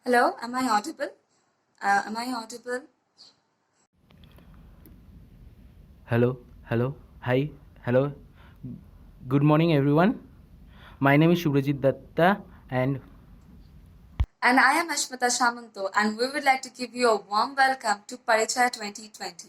Hello, am I audible? Am I audible? Hello, hi, hello. Good morning, everyone. My name is Shubhrajit Datta, and And I am Ashmita Shamanto, and we would like to give you a warm welcome to Parichaya 2020.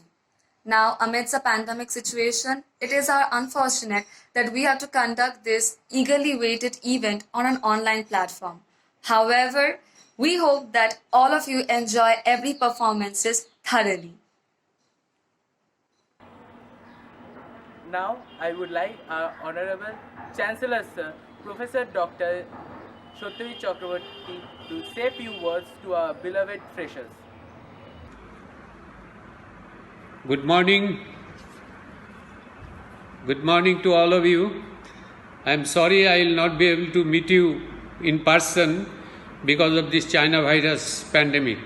Now, amidst a pandemic situation, it is our unfortunate that we have to conduct this eagerly waited event on an online platform. However, we hope that all of you enjoy every performances thoroughly. now I would like our Honorable Chancellor Sir, Professor Dr. Shottari Chakravarti, to say few words to our beloved freshers. Good morning. Good morning to all of you. I'm sorry I will not be able to meet you in person because of this China virus pandemic.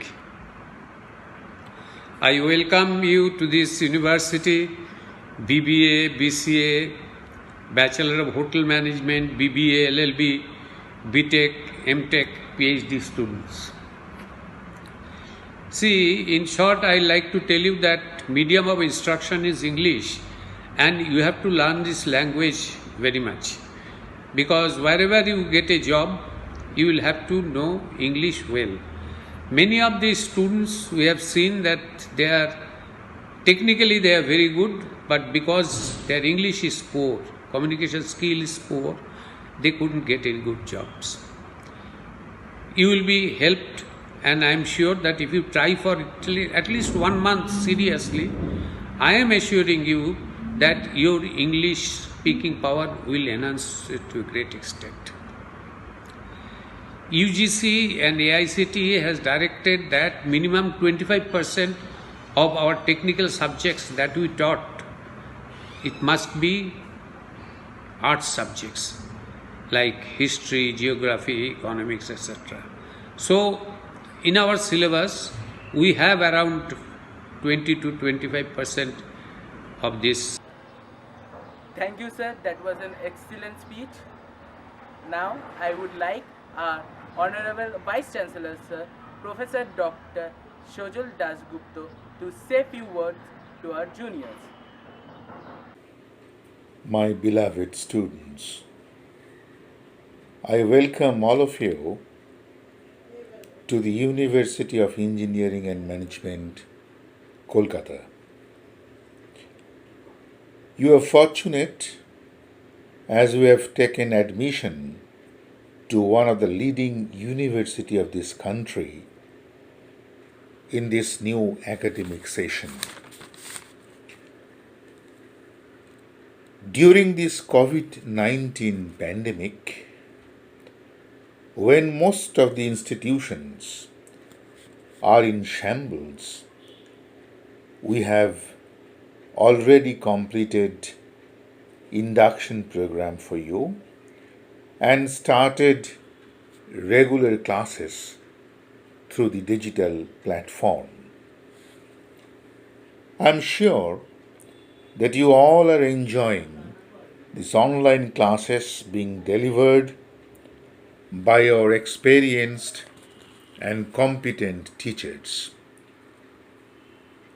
I welcome you to this university, BBA, BCA, Bachelor of Hotel Management, BBA, LLB, BTech, MTech, PhD students. See, in short, I like to tell you that medium of instruction is English, and you have to learn this language very much, because wherever you get a job, you will have to know English well. Many of these students, we have seen that technically they are very good, but because their English is poor, communication skill is poor, they couldn't get any good jobs. You will be helped, and I am sure that if you try for at least 1 month seriously, I am assuring you that your English speaking power will enhance to a great extent. UGC and AICTE has directed that minimum 25% of our technical subjects that we taught, it must be arts subjects like history, geography, economics, etc. So, in our syllabus, we have around 20 to 25% of this. Thank you, sir. That was an excellent speech. Now, I would like our Honorable Vice Chancellor, Sir, Professor Dr. Shojul Dasgupta, to say few words to our juniors. My beloved students, I welcome all of you to the University of Engineering and Management, Kolkata. You are fortunate as we have taken admission to one of the leading university of this country in this new academic session. During this COVID-19 pandemic, when most of the institutions are in shambles, we have already completed induction program for you and started regular classes through the digital platform. I'm sure that you all are enjoying these online classes being delivered by your experienced and competent teachers.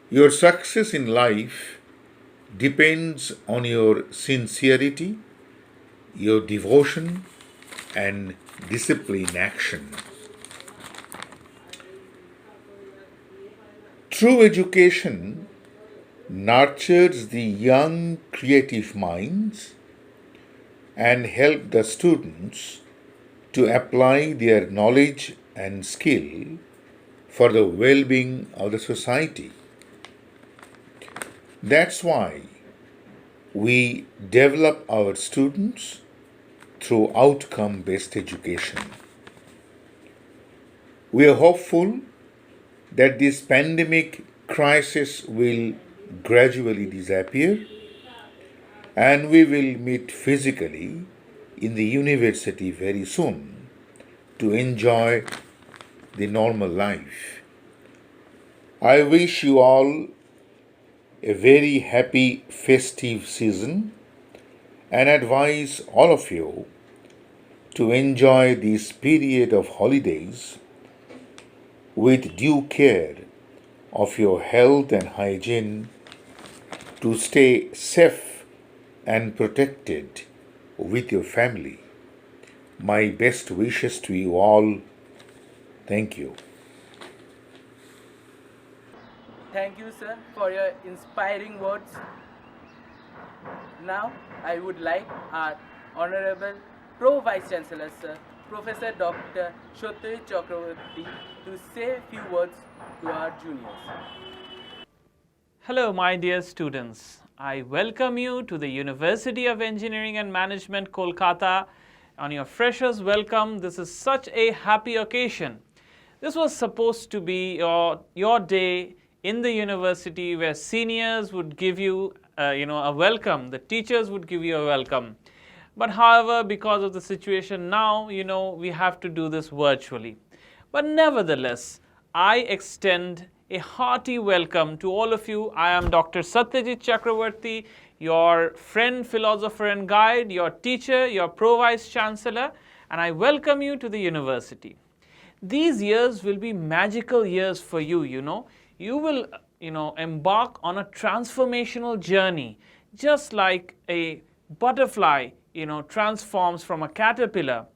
Your success in life depends on your sincerity, your devotion, and discipline action. True education nurtures the young creative minds and help the students to apply their knowledge and skill for the well-being of the society. That's why we develop our students through outcome-based education. We are hopeful that this pandemic crisis will gradually disappear and we will meet physically in the university very soon to enjoy the normal life. I wish you all a very happy festive season and advise all of you to enjoy this period of holidays with due care of your health and hygiene to stay safe and protected with your family. My best wishes to you all. Thank you. Thank you, sir, for your inspiring words. Now, I would like our Honorable Pro Vice Chancellor, sir, Professor Dr. Shotyaj Chakravarti, to say a few words to our juniors. Hello, my dear students. I welcome you to the University of Engineering and Management, Kolkata. On your freshers' welcome, this is such a happy occasion. This was supposed to be your day in the university where seniors would give you, a welcome. The teachers would give you a welcome. But however, because of the situation now, we have to do this virtually. But nevertheless, I extend a hearty welcome to all of you. I am Dr. Satyajit Chakravarti, your friend, philosopher and guide, your teacher, your Pro-Vice Chancellor, and I welcome you to the university. These years will be magical years for you, You will, embark on a transformational journey, just like a butterfly, transforms from a caterpillar.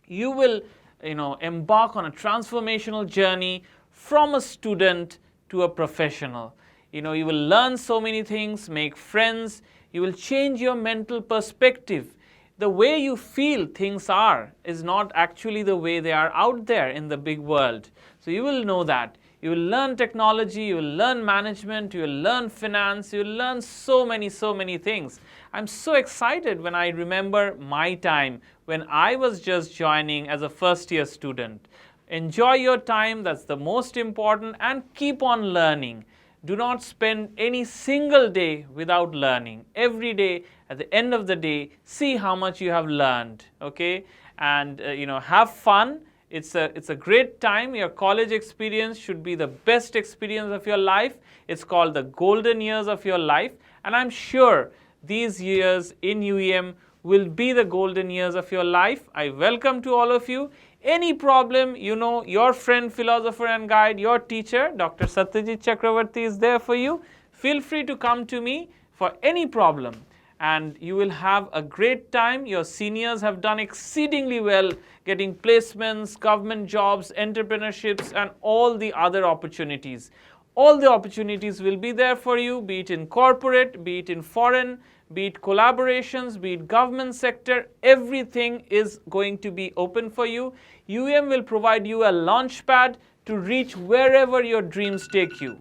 You will, embark on a transformational journey from a student to a professional. You will learn so many things, make friends, you will change your mental perspective. The way you feel things are is not actually the way they are out there in the big world. So you will know that. You will learn technology, you will learn management, you will learn finance, you will learn so many things. I'm so excited when I remember my time when I was just joining as a first-year student. Enjoy your time, that's the most important, and keep on learning. Do not spend any single day without learning. Every day, at the end of the day, see how much you have learned, okay? And, have fun. It's a great time. Your college experience should be the best experience of your life. It's called the golden years of your life. And I'm sure these years in UEM will be the golden years of your life. I welcome to all of you. Any problem, your friend, philosopher and guide, your teacher, Dr. Satyajit Chakravarti is there for you. Feel free to come to me for any problem. And you will have a great time. Your seniors have done exceedingly well getting placements, government jobs, entrepreneurships, and all the other opportunities. All the opportunities will be there for you, be it in corporate, be it in foreign, be it collaborations, be it government sector. Everything is going to be open for you. UEM will provide you a launch pad to reach wherever your dreams take you.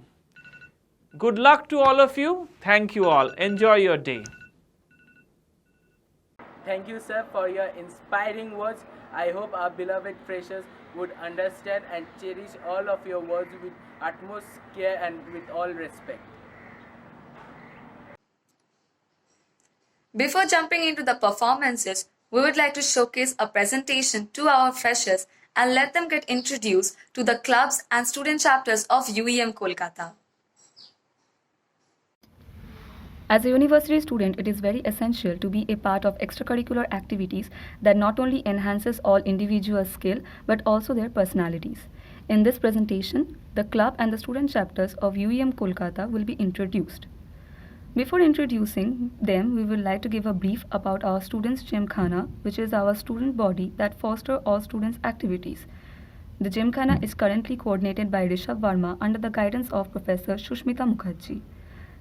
Good luck to all of you. Thank you all. Enjoy your day. Thank you, sir, for your inspiring words. I hope our beloved freshers would understand and cherish all of your words with utmost care and with all respect. Before jumping into the performances, we would like to showcase a presentation to our freshers and let them get introduced to the clubs and student chapters of UEM Kolkata. As a university student, it is very essential to be a part of extracurricular activities that not only enhances all individuals' skill but also their personalities. In this presentation, the club and the student chapters of UEM Kolkata will be introduced. Before introducing them, we would like to give a brief about our Students' Gymkhana, which is our student body that fosters all students' activities. The Gymkhana is currently coordinated by Rishabh Varma under the guidance of Professor Shushmita Mukherjee.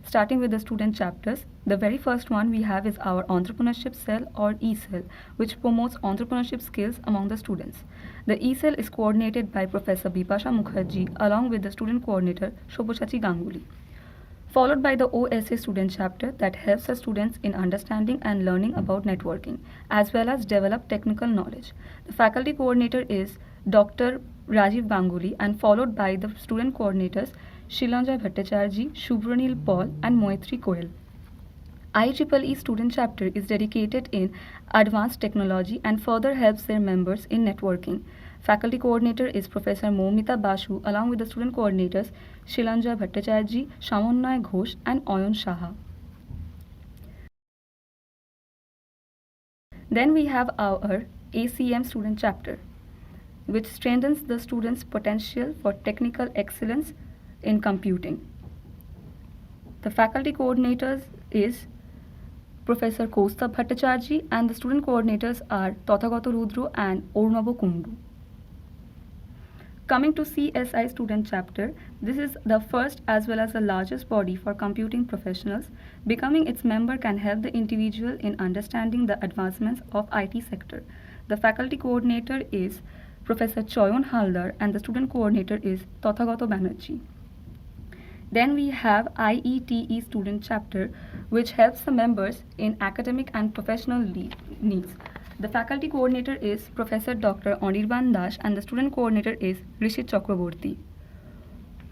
Starting with the student chapters, the very first one we have is our Entrepreneurship Cell or E-Cell, which promotes entrepreneurship skills among the students. The E-Cell is coordinated by Professor Bipasha Mukherjee along with the student coordinator Shobhosachi Ganguly. Followed by the OSA student chapter that helps the students in understanding and learning about networking, as well as develop technical knowledge. The faculty coordinator is Dr. Rajiv Ganguly and followed by the student coordinators Shilanja Bhattacharjee, Shubhranil Paul and Moitri Koel. IEEE student chapter is dedicated in advanced technology and further helps their members in networking. Faculty coordinator is Professor Momita Basu along with the student coordinators Shilanja Bhattacharjee, Shamonay Ghosh and Oyon Shaha. Then we have our ACM student chapter. which strengthens the students' potential for technical excellence in computing. The faculty coordinators is Professor Kaustubh Bhattacharjee, and the student coordinators are Tathagata Rudra and Ornava Kundu. Coming to CSI student chapter, this is the first as well as the largest body for computing professionals. Becoming its member can help the individual in understanding the advancements of IT sector. The faculty coordinator is Professor Choyon Haldar and the student coordinator is Tathagata Banerjee. Then we have IETE student chapter, which helps the members in academic and professional needs. The faculty coordinator is Professor Dr. Anirban Das and the student coordinator is Rishit Chakraborty.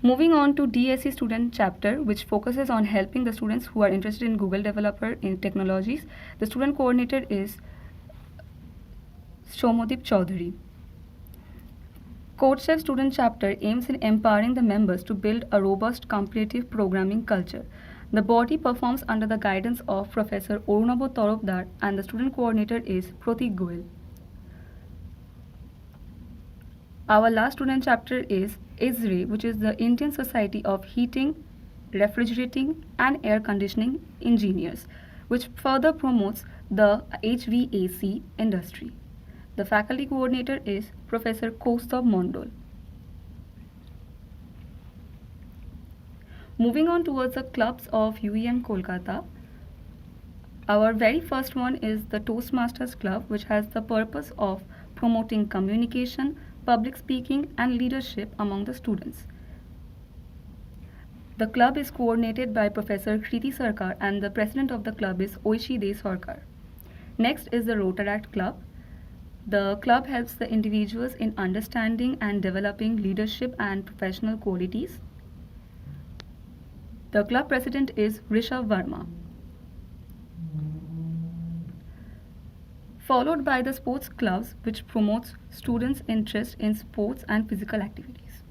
Moving on to DSE student chapter, which focuses on helping the students who are interested in Google developer in technologies. The student coordinator is Shomodip Chaudhary. CodeChef student chapter aims in empowering the members to build a robust competitive programming culture. The body performs under the guidance of Professor Orunabha Tarofdar and the student coordinator is Pratik Goel. Our last student chapter is ISRE, which is the Indian Society of Heating, Refrigerating and Air Conditioning Engineers, which further promotes the HVAC industry. The faculty coordinator is Professor Kaustubh Mondal. Moving on towards the clubs of UEM Kolkata, our very first one is the Toastmasters Club, which has the purpose of promoting communication, public speaking and leadership among the students. The club is coordinated by Professor Kriti Sarkar and the president of the club is Oishi De Sarkar. Next is the Rotaract Club. The club helps the individuals in understanding and developing leadership and professional qualities. The club president is Rishabh Verma. Followed by the sports clubs, which promotes students' interest in sports and physical activities.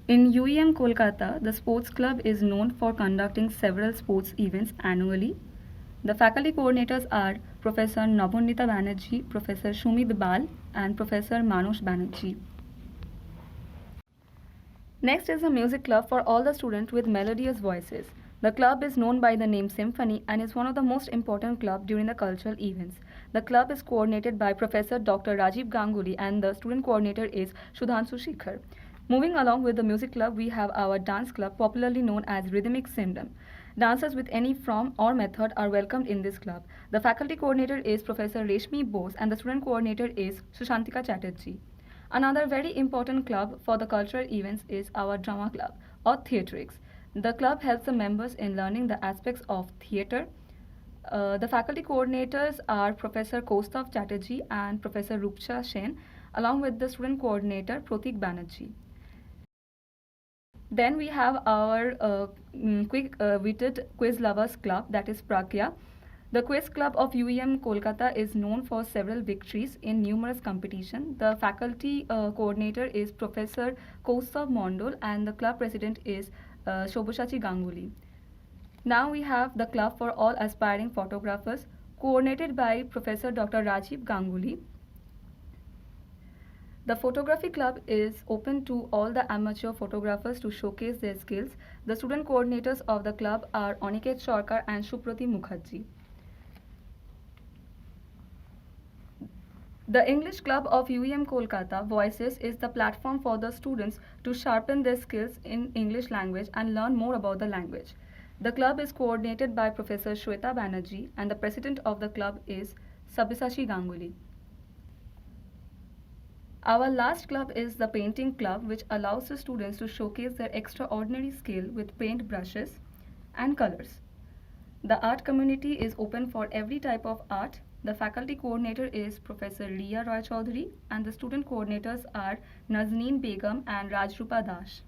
In UEM Kolkata, the sports club is known for conducting several sports events annually. The faculty coordinators are Professor Navonita Banerjee, Professor Shumid Bal and Professor Manosh Banerjee. Next is a music club for all the students with melodious voices. The club is known by the name Symphony and is one of the most important clubs during the cultural events. The club is coordinated by Professor Dr. Rajiv Ganguly and the student coordinator is Sudhanshu Shikhar. Moving along with the music club, we have our dance club, popularly known as Rhythmic Syndrome. Dancers with any form or method are welcomed in this club. The faculty coordinator is Professor Reshmi Bose and the student coordinator is Sushantika Chatterjee. Another very important club for the cultural events is our drama club or Theatrix. The club helps the members in learning the aspects of theatre. The faculty coordinators are Professor Kaustubh Chatterjee and Professor Rupcha Sen, along with the student coordinator Pratik Banerjee. Then we have our quick-witted quiz lovers club, that is Pragya. The quiz club of UEM Kolkata is known for several victories in numerous competitions. The faculty coordinator is Professor Kaustubh Mondal and the club president is Shobhashachi Ganguly. Now we have the club for all aspiring photographers, coordinated by Professor Dr. Rajiv Ganguly. The photography club is open to all the amateur photographers to showcase their skills. The student coordinators of the club are Aniket Sarkar and Suprati Mukherjee. The English Club of UEM Kolkata Voices is the platform for the students to sharpen their skills in English language and learn more about the language. The club is coordinated by Professor Shweta Banerjee and the president of the club is Sabyasachi Ganguly. Our last club is the Painting Club, which allows the students to showcase their extraordinary skill with paint brushes and colors. The art community is open for every type of art. The faculty coordinator is Professor Riya Roy Chaudhary and the student coordinators are Nazneen Begum and Rajrupa Das.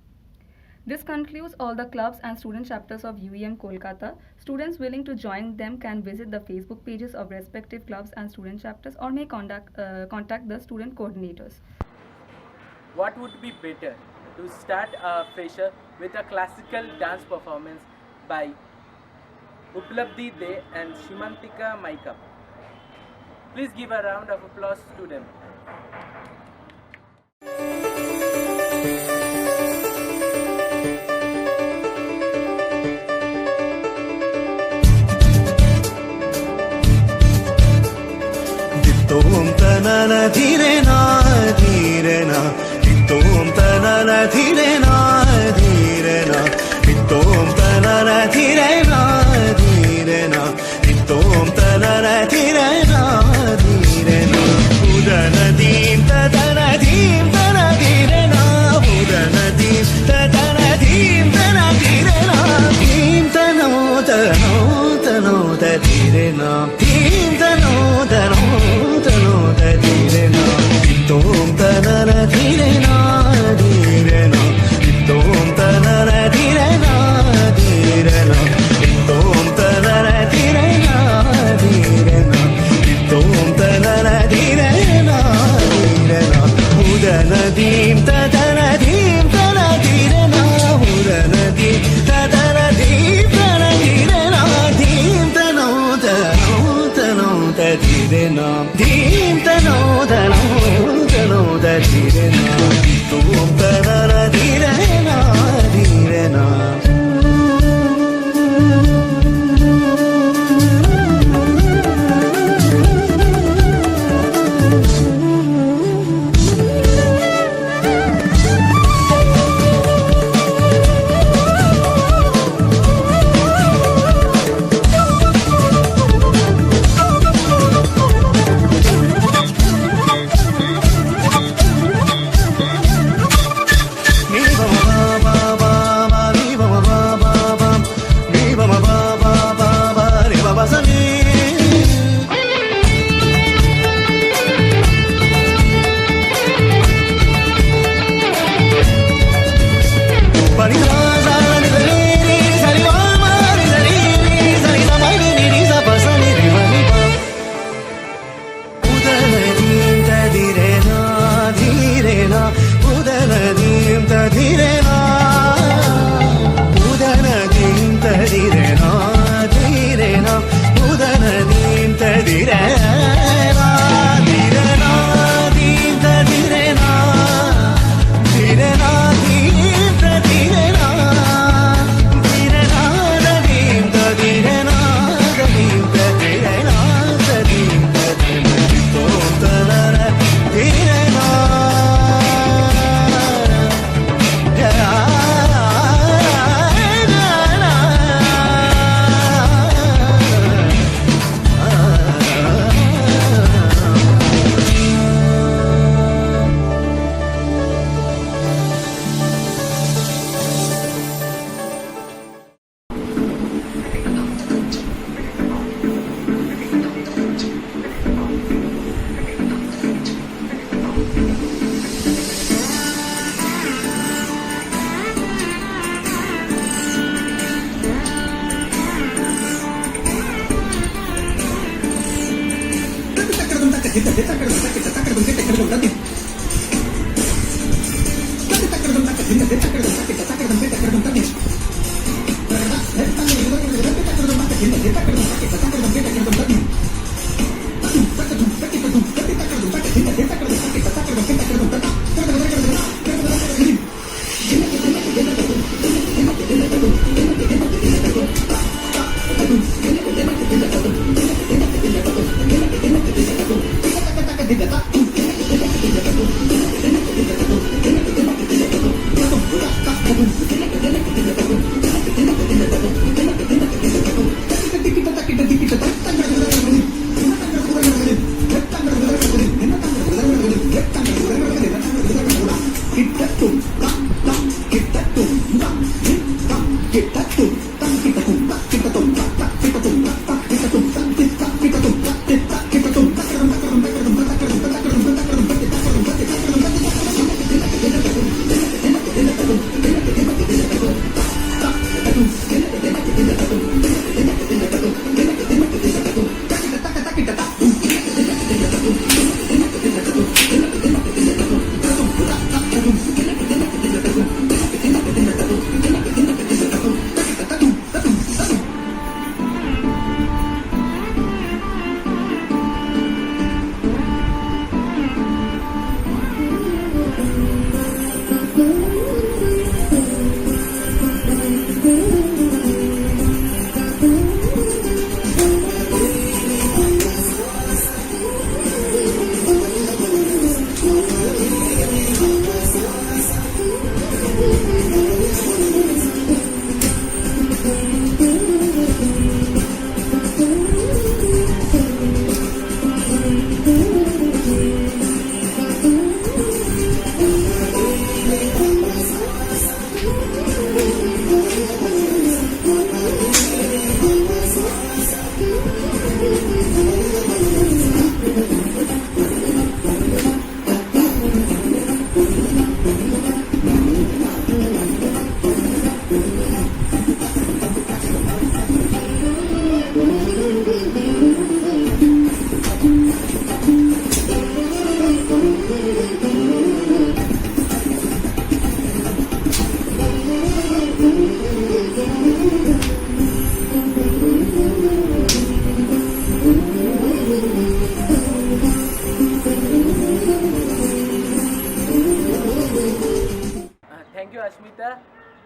This concludes all the clubs and student chapters of UEM Kolkata. Students willing to join them can visit the Facebook pages of respective clubs and student chapters or may contact the student coordinators. What would be better to start a fresher with a classical dance performance by Uplabdhi De and Shimantika Maikap. Please give a round of applause to them. Tom tanana dhirena dhirena Tom tanana dhirena dhirena Tom tanana dhirena dhirena Tom tanana dhirena dhirena Udana dim tadana dim tana dhirena Udana dim tadana dim tana dhirena Dim tano tano tano dhirena Dim tano tano Tom tanana dhirena dhirena Tom tanana dhirena dhirena Tom tanana dhirena dhirena Tom tanana dhirena dhirena Udana dim tadana dim tana dhirena Udana dim tadana dim tana dhirena Dim tano tano tano dhirena Dim tano tano dhirena Tom tanana dhirena dhirena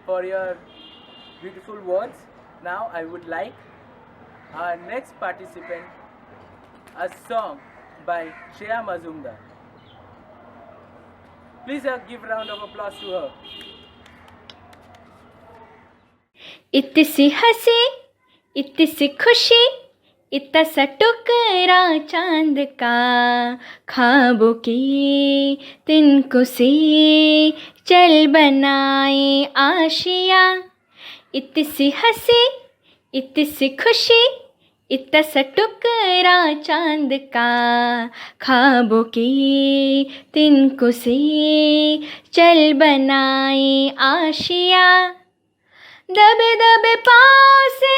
for your beautiful words. Now I would like our next participant, a song by Shreya Mazumdar. Please give a round of applause to her. इतनी सी हंसी, इतनी सी खुशी, इतना सा टुकड़ा चांद का, ख्वाबों की तिनको से चल बनाए आशिया। इतनी सी हंसी, इतनी सी खुशी, इतना सा टुकड़ा चांद का, ख्वाबों की तिनको से चल बनाए आशिया। दबे दबे पाँव से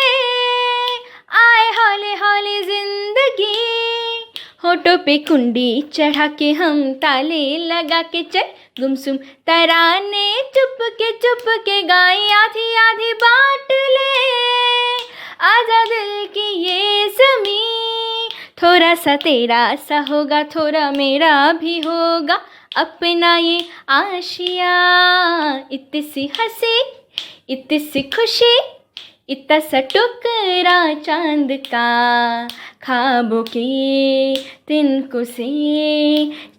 आए हौले हौले जिंदगी, होठों पे कुंडी चढ़ा के हम ताले लगा के चल गुमसुम तराने चुप के गाए आधी आधी बात ले। आजा दिल की ये ज़मीं, थोड़ा सा तेरा सा होगा, थोड़ा मेरा भी होगा, अपना ये आशिया। इतनी सी हंसी, इतनी सी खुशी, इतना सा टुकड़ा चांद का, ख्वाबों के तिनको से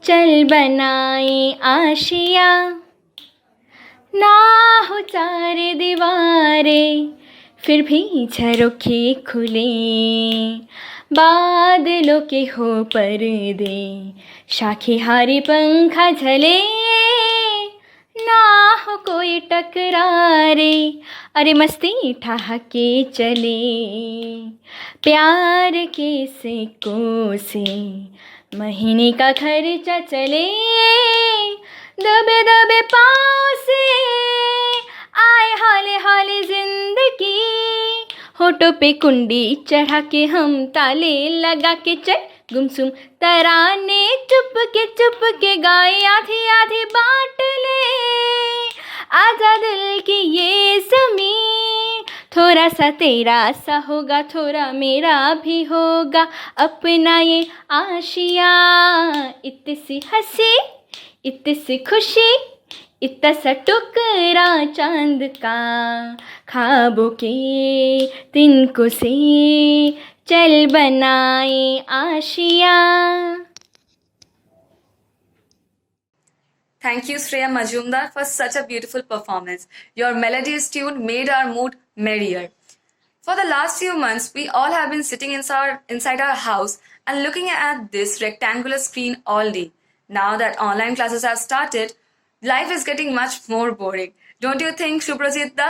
चल बनाए आशिया। ना हो चारे दीवारें फिर भी झरोखे खुले, बादलों के हो पर्दे, शाखे हारे पंखा झले। ना हो कोई टकरारे, अरे मस्ती ठहाके चले, प्यार के सिक्कों से महीने का खर्चा चले। दबे दबे पाँव से आए हौले हौले जिंदगी, होठों पे कुंडी चढ़ा के हम ताले लगा के चल गुमसुम तराने चुप के गाए आधी आधी बात ले। आजा दिल की ये ज़मीं, थोड़ा सा तेरा सा होगा, थोड़ा मेरा भी होगा, अपना ये आशिया। इतनी सी हंसी, इतनी सी खुशी, इतना सा टुकड़ा चांद का, ख्वाबों के तिनको से चल बनाए Asia. Thank you, Shreya Majumdar, for such a beautiful performance. Your melodious tune made our mood merrier. For the last few months, we all have been sitting inside our house and looking at this rectangular screen all day. Now that online classes have started, life is getting much more boring. Don't you think, Shuprajita?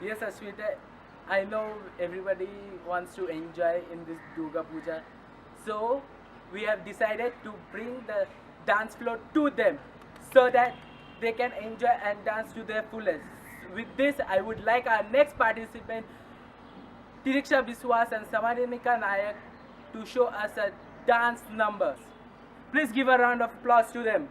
Yes, Ashwita, I know everybody wants to enjoy in this Durga Puja. So, we have decided to bring the dance floor to them so that they can enjoy and dance to their fullest. With this, I would like our next participant, Tiriksha Biswas and Samanika Nayak, to show us a dance numbers. Please give a round of applause to them.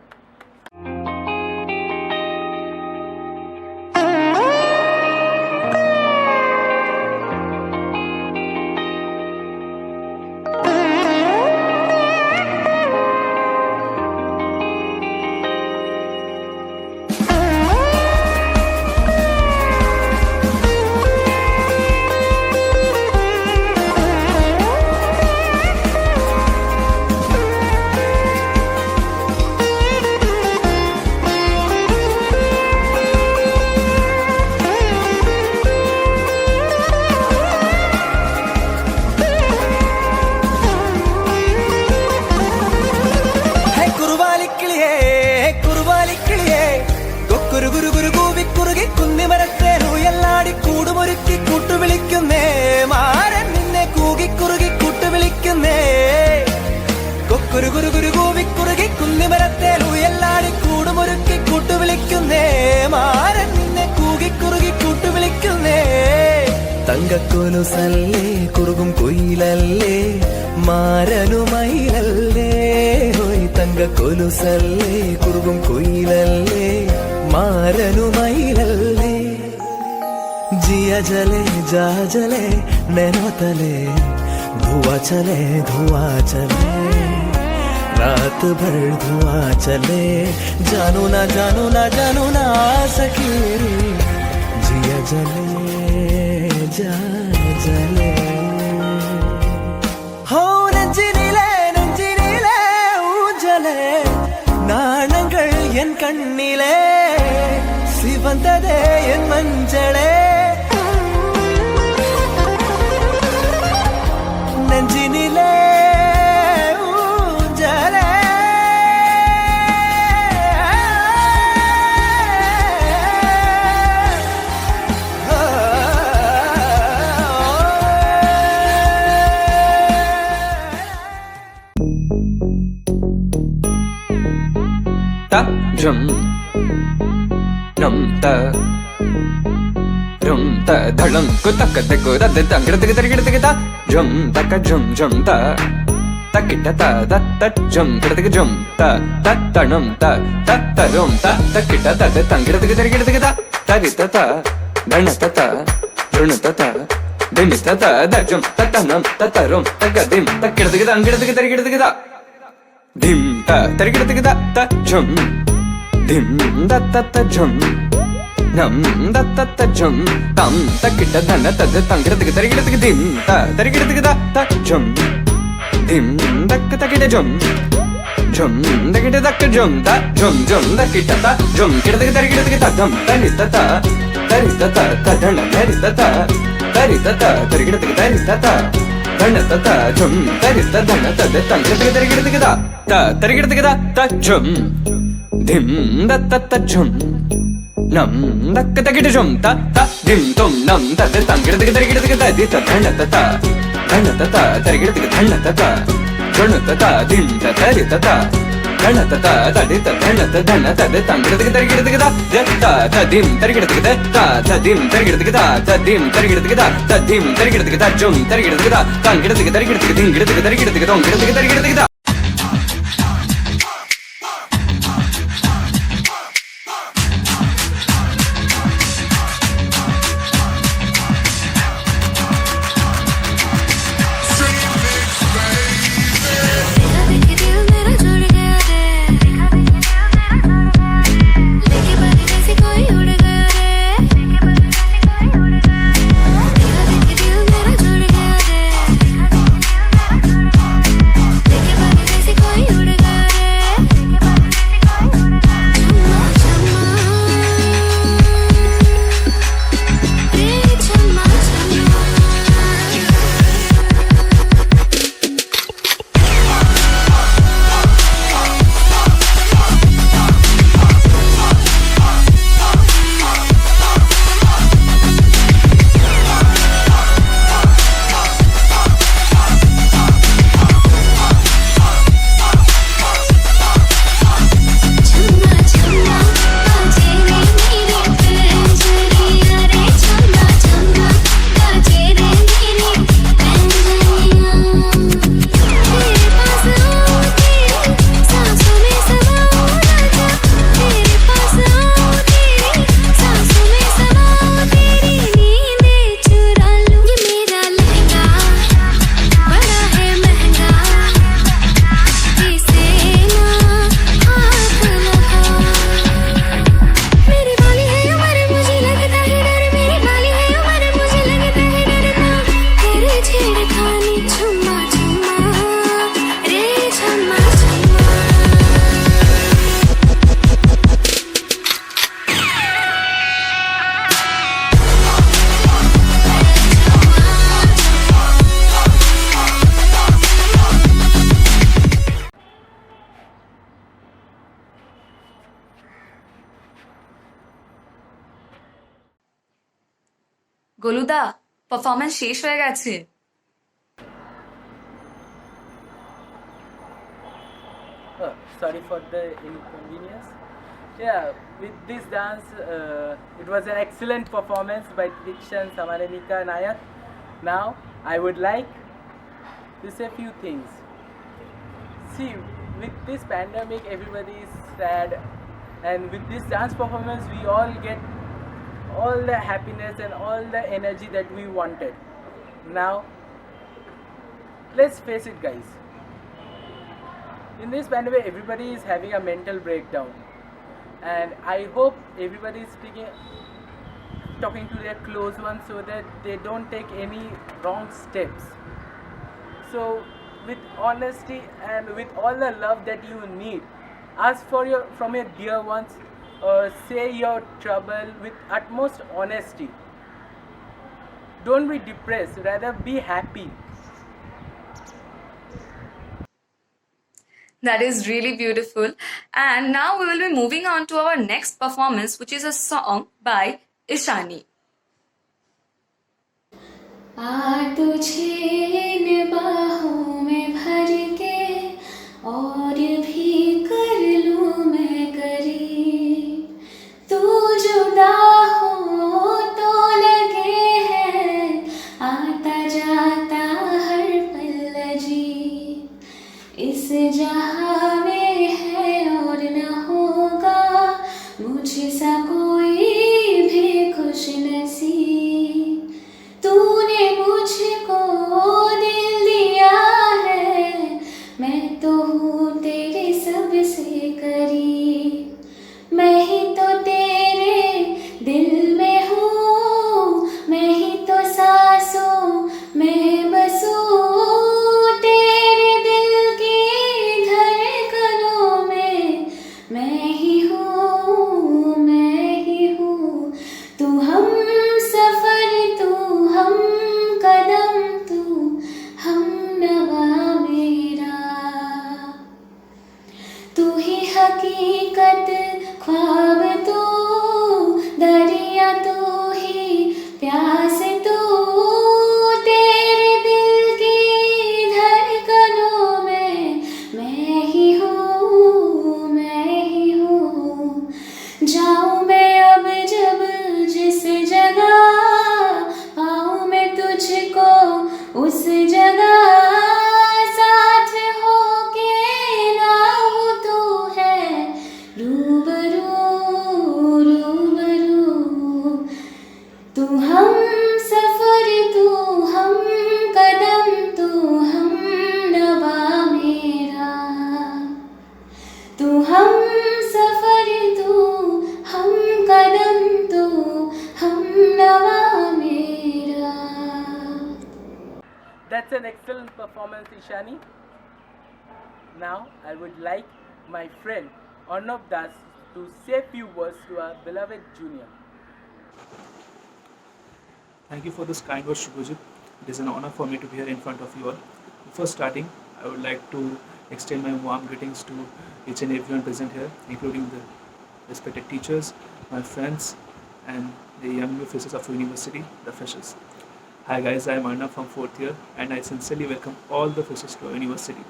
തങ്കക്കൊലുസല്ലേ കുറുകും കുയിലല്ലേ മാരനുമയിലല്ലേ ഹോയ് തങ്കക്കൊലുസല്ലേ കുറുകും കുയിലല്ലേ മാരനുമയിലല്ലേ जिया जले जा जले nano तले धुआं चले रात भर धुआं चले, जानू ना जानू ना जानू ना सके रे, जिया जले जा जले. हो நெஞ்சினிலே ஊஞ்சலே, நாணங்கள் என் கண்ணிலே, சிவந்ததே என் மஞ்சளே. நெஞ்சினிலே ஊஞ்சலே. ta rum rum ta rum ta dhalam ko tak de ko da de tang de de ta rum ta ka rum ta ta kita ta da ta rum de rum ta ta tanum ta ta rum ta ta kita ta de tang de ta ta ri ta ta dana ta ta run ta ta dim ta ta da rum ta tanum ta rum ta ka dim ta kita de tang de ta dim ta tarigida ta ta jum dim da ta ta jum nam da ta ta jum tam ta kita dana ta de tang de tarigida dim ta tarigida ta ta jum dim da ta kita jum jum da kita da jum ta jum da kita ta jum kita de tarigida ta dam ta ni ta ta ta dana ta ta tarigida ta ta dana ta ta jum ta dana ta de tang tarigida ta tarigida ta jum dim da ta ta jum nam da ta kita jum ta dim tum nam ta de tang tarigida ta di ta dana ta ta tarigida dana ta ta jun ta ta dim ta tari ta ta dana ta ta di ta dana ta de tang tarigida ta dim tarigida ta dim tarigida ta dim tarigida ta dim tarigida ta jum tarigida ta tang tarigida ding tarigida dong tarigida গোলুদা performance শেষ হয়ে গেছে. Sorry for the inconvenience. Yeah, with this dance, it was an excellent performance by Dikshan Samarenika Nayak. Now, I would like to say a few things. See, with this pandemic, everybody is sad, and with this dance performance, we all get all the happiness and all the energy that we wanted. Now, let's face it, guys. In this pandemic, everybody is having a mental breakdown, and I hope everybody is talking to their close ones so that they don't take any wrong steps. So, with honesty and with all the love that you need, ask from your dear ones, say your trouble with utmost honesty. Don't be depressed, rather be happy. That is really beautiful. And now we will be moving on to our next performance, which is a song by Ishani. आ तुझे निबाहों में भर के और भी कर लूं मैं करीब, तू जुदा हो तो लगे है आता जाता हर पल अजीब, इस जहां में है और न होगा मुझसा कोई भी खुश नसीब, तूने मुझको दिल दिया है, मैं तो हूँ तेरे सबसे करीब, मैं ही तो तेरे दिल में हूँ, मैं ही तो सांसों में बसूँ, तेरे दिल की धड़कनों में मैं ही हूँ, मैं ही हूँ, तू हम सफर, तू हम कदम, तू हम नवा मेरा, तू ही हकीकत ख्वाब, तू दरिया, तू ही प्यास, तू तेरे दिल की धड़कनों में मैं ही हूँ, मैं ही हूँ, जाऊँ मैं अब जब जिस जगह, पाऊँ मैं तुझको उस जगह, साथ हो के ना हो तू है रूबरू, रूबरू, तू हम सफर, तू हम कदम, तू हम नवा मेरा, तू हम सफर, तू हम कदम, तू हम नवा मेरा. That's an excellent performance, Ishani. Now, I would like my friend Arnab Das to say a few words to our beloved junior. Thank you for this kind words, Shubhajit. It is an honor for me to be here in front of you all. Before starting, I would like to extend my warm greetings to each and everyone present here, including the respected teachers, my friends, and the young new faces of university, the freshers. Hi guys, I am Arnab from 4th year, and I sincerely welcome all the freshers to our university.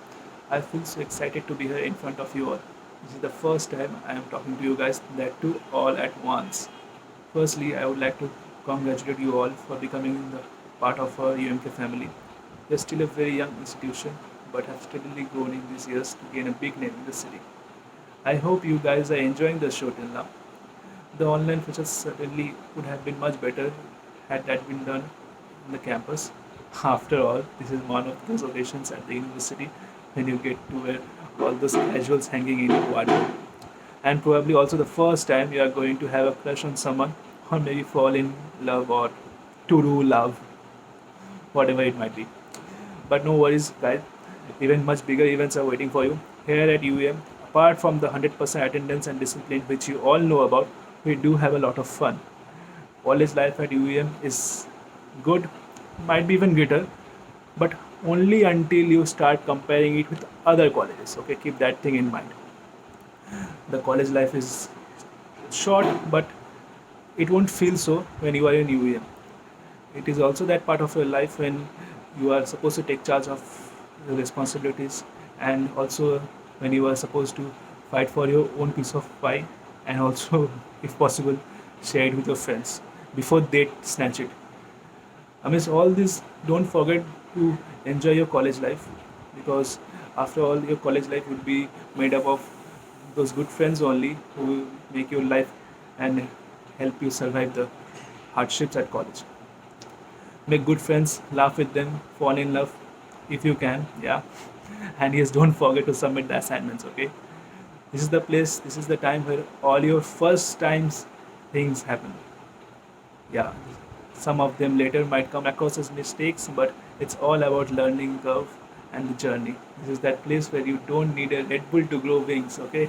I feel so excited to be here in front of you all. This is the first time I am talking to you guys, that too all at once. Firstly, I would like to congratulate you all for becoming the part of our UMK family. We are still a very young institution, but have steadily grown in these years to gain a big name in the city. I hope you guys are enjoying the show till now. The online features certainly would have been much better had that been done in the campus. After all, this is one of those occasions at the university when you get to wear all those casuals hanging in your wardrobe. And probably also the first time you are going to have a crush on someone, or maybe fall in love, or to do love, whatever it might be. But no worries guys, even much bigger events are waiting for you. Here at UAM, apart from the 100% attendance and discipline which you all know about, we do have a lot of fun. College life at UAM is good, might be even greater, but only until you start comparing it with other colleges. Okay, keep that thing in mind. The college life is short, but it won't feel so when you are in UAM. It is also that part of your life when you are supposed to take charge of the responsibilities, and also when you are supposed to fight for your own piece of pie, and also, if possible, share it with your friends before they snatch it. Amidst all this, don't forget to enjoy your college life, because after all, your college life will be made up of those good friends only who will make your life and help you survive the hardships at college. Make good friends, laugh with them, fall in love, if you can, yeah. And yes, don't forget to submit the assignments, okay? This is the place, this is the time where all your first times things happen. Yeah, some of them later might come across as mistakes, but it's all about learning curve and the journey. This is that place where you don't need a Red Bull to grow wings, okay?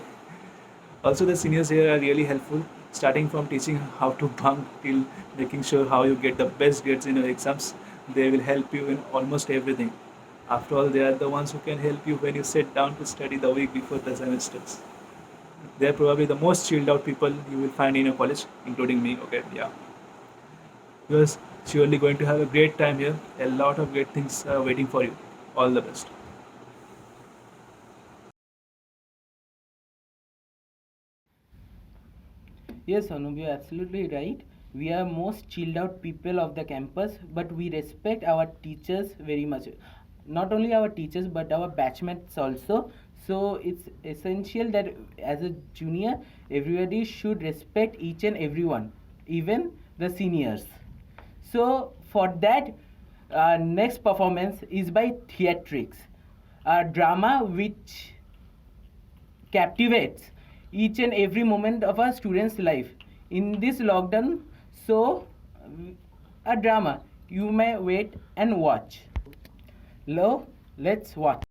Also, the seniors here are really helpful, starting from teaching how to bunk till making sure how you get the best grades in your exams. They will help you in almost everything. After all, they are the ones who can help you when you sit down to study the week before the semesters. They are probably the most chilled out people you will find in your college, including me, okay? Yeah. You are surely going to have a great time here. A lot of great things are waiting for you. All the best. Yes, Anup, you're absolutely right. We are most chilled out people of the campus, but we respect our teachers very much. Not only our teachers, but our batchmates also. So it's essential that as a junior, everybody should respect each and everyone, even the seniors. So for that, next performance is by Theatrix, a drama which captivates each and every moment of a student's life in this lockdown. So a drama you may wait and watch. Lo, let's watch.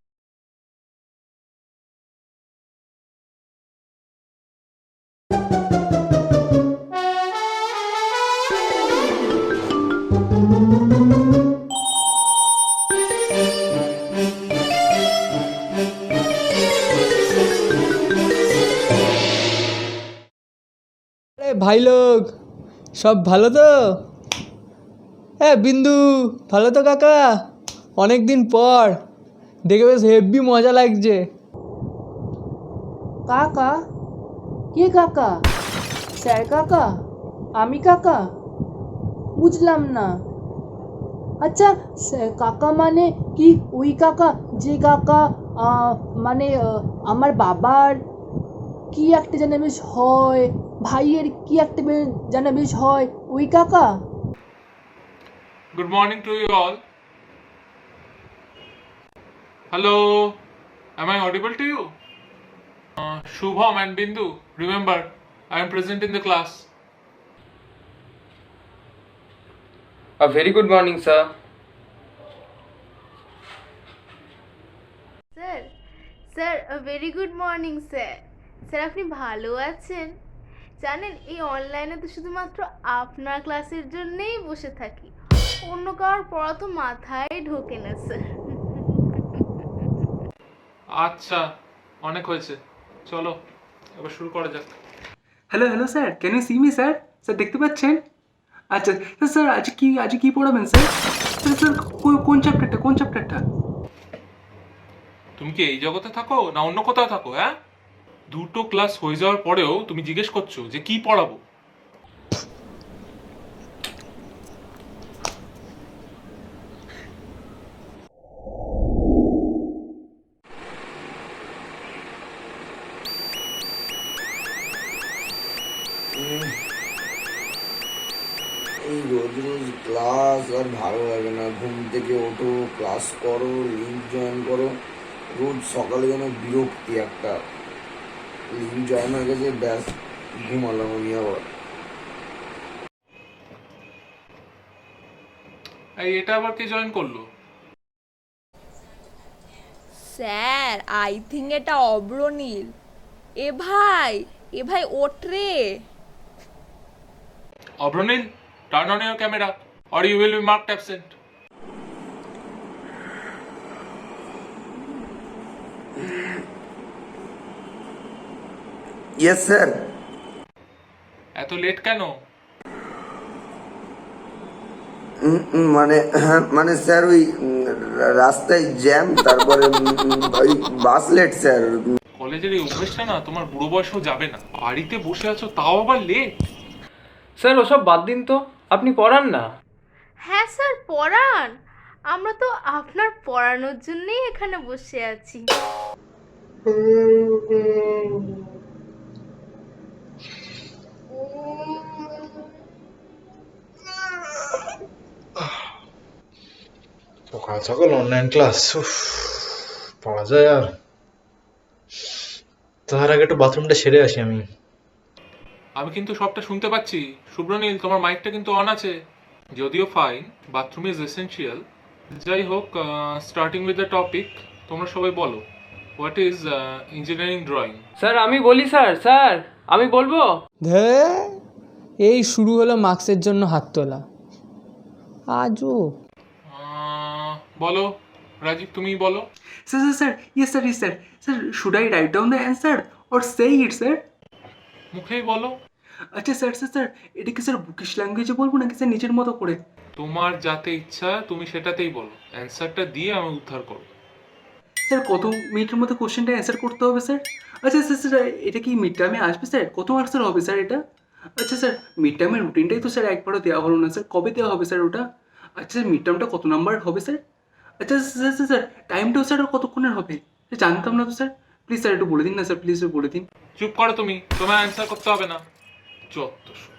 আরে ভাই লোক সব ভালো তো? হ্যাঁ বিন্দু ভালো তো কাকা? অনেক দিন পর দেখে বেশ হেব্বি মজা লাগছে। কাকা? কে কাকা? স্যার কাকা? আমি কাকা? বুঝলাম না। আচ্ছা কাকা মানে কি ওই কাকা যে কাকা মানে আমার বাবার কি একটা যেন বেশ হয়, ভাইয়ের কি একটা যেন বেশ হয়, ওই কাকা? Good morning to you all. Hello, am I audible to you? Shubham and Bindu, remember, I am present in the class. A very good morning, sir. Sir sir very good morning sir. Sir আপনি ভালো আছেন? জানেন এই অনলাইনে তো শুধুমাত্র আপনার ক্লাসের জন্যেই বসে থাকি, অন্য কারোর পড়া তো মাথায় ঢোকে না স্যার। আচ্ছা, অনেক হয়েছে, চলো এবার শুরু করা যাক। Hello hello sir, can you see me sir? Sir দেখতে পাচ্ছেন? আচ্ছা স্যার আজ কি পড়াবেন স্যার? স্যার কোন চ্যাপ্টারটা? তুমি কি এই জগতে থাকো না অন্য কোথাও থাকো? হ্যাঁ, দুটো ক্লাস হয়ে যাওয়ার পরেও তুমি জিজ্ঞেস করছো যে কি পড়াবো? এই রোজ রোজ ক্লাস আর ভালো লাগে না। ঘুম থেকে ওঠো, ক্লাস করো, লিঙ্ক জয়েন করো, রোজ সকালে যেন বিরক্তি একটা। লিঙ্ক জয়েন হয়ে গেছে, ব্যাস ঘুমালাম আমি আবার। এটা আবার কে জয়েন করলো? স্যার আই থিঙ্ক এটা অব্রনীল। এ ভাই ওঠ রে। Abronil, turn on your camera or you will be marked absent. Yes sir. এত লেট কেন? মানে স্যার ওই রাস্তায় জ্যাম, তারপরে ওই বাস লেট স্যার। কলেজের এই অভ্যেসটা না তোমার বুড়ো বয়সেও যাবে না। বাড়িতে বসে আছো তাও আবার লেট। স্যার ওসব বাদ দিন তো, আপনি পড়ান না। হ্যাঁ স্যার পড়ান, আমরা তো আপনার পড়ানোর জন্যই এখানে বসে আছি। সকাল সকাল অনলাইন ক্লাস পাওয়া যায় আর তার আগে একটু বাথরুমটা সেরে আসি আমি। আমি কিন্তু সবটা শুনতে পাচ্ছি। শুভ্রনীল, তোমার মাইকটা কিন্তু অন আছে, যদিও ফাইন, বাথরুম ইজ এসেনশিয়াল। যাই হোক, স্টার্টিং উইথ দ্য টপিক, তোমরা সবাই বলো what is engineering drawing. Sir আমি বলি, স্যার আমি বলবো। এই শুরু হলো মার্কসের জন্য হাত তোলা আজও। বলো রাজীব, তুমি বলো। Sir yes sir should I write down the answer or say it sir? মুখেই বলো। আচ্ছা স্যার এটা কি স্যার বুকিশ ল্যাঙ্গুয়েজে বলবো নাকি স্যার নিজের মতো করে? তোমার যাতে ইচ্ছা তুমি সেটাতেই বলো, অ্যান্সারটা দিয়ে আমি উদ্ধার করবো। স্যার কত মিনিটের মধ্যে কোশ্চেনটা অ্যান্সার করতে হবে স্যার? আচ্ছা স্যার এটা কি মিড টার্মে আসবে স্যার? কত মার্কসের হবে স্যার এটা? আচ্ছা স্যার মিড টার্মের রুটিনটাই তো স্যার একবারও দেওয়া হলো না স্যার, কবে দেওয়া হবে স্যার ওটা? আচ্ছা স্যার মিড টার্মটা কত নাম্বার হবে স্যার? আচ্ছা স্যার টাইমটাও স্যার কতক্ষণের হবে? জানতাম না তো স্যার, প্লিজ স্যার একটু বলে দিন না স্যার, প্লিজ বলে দিন। চুপ করো তুমি, তোমার অ্যান্সার করতে হবে না। যত্তসব।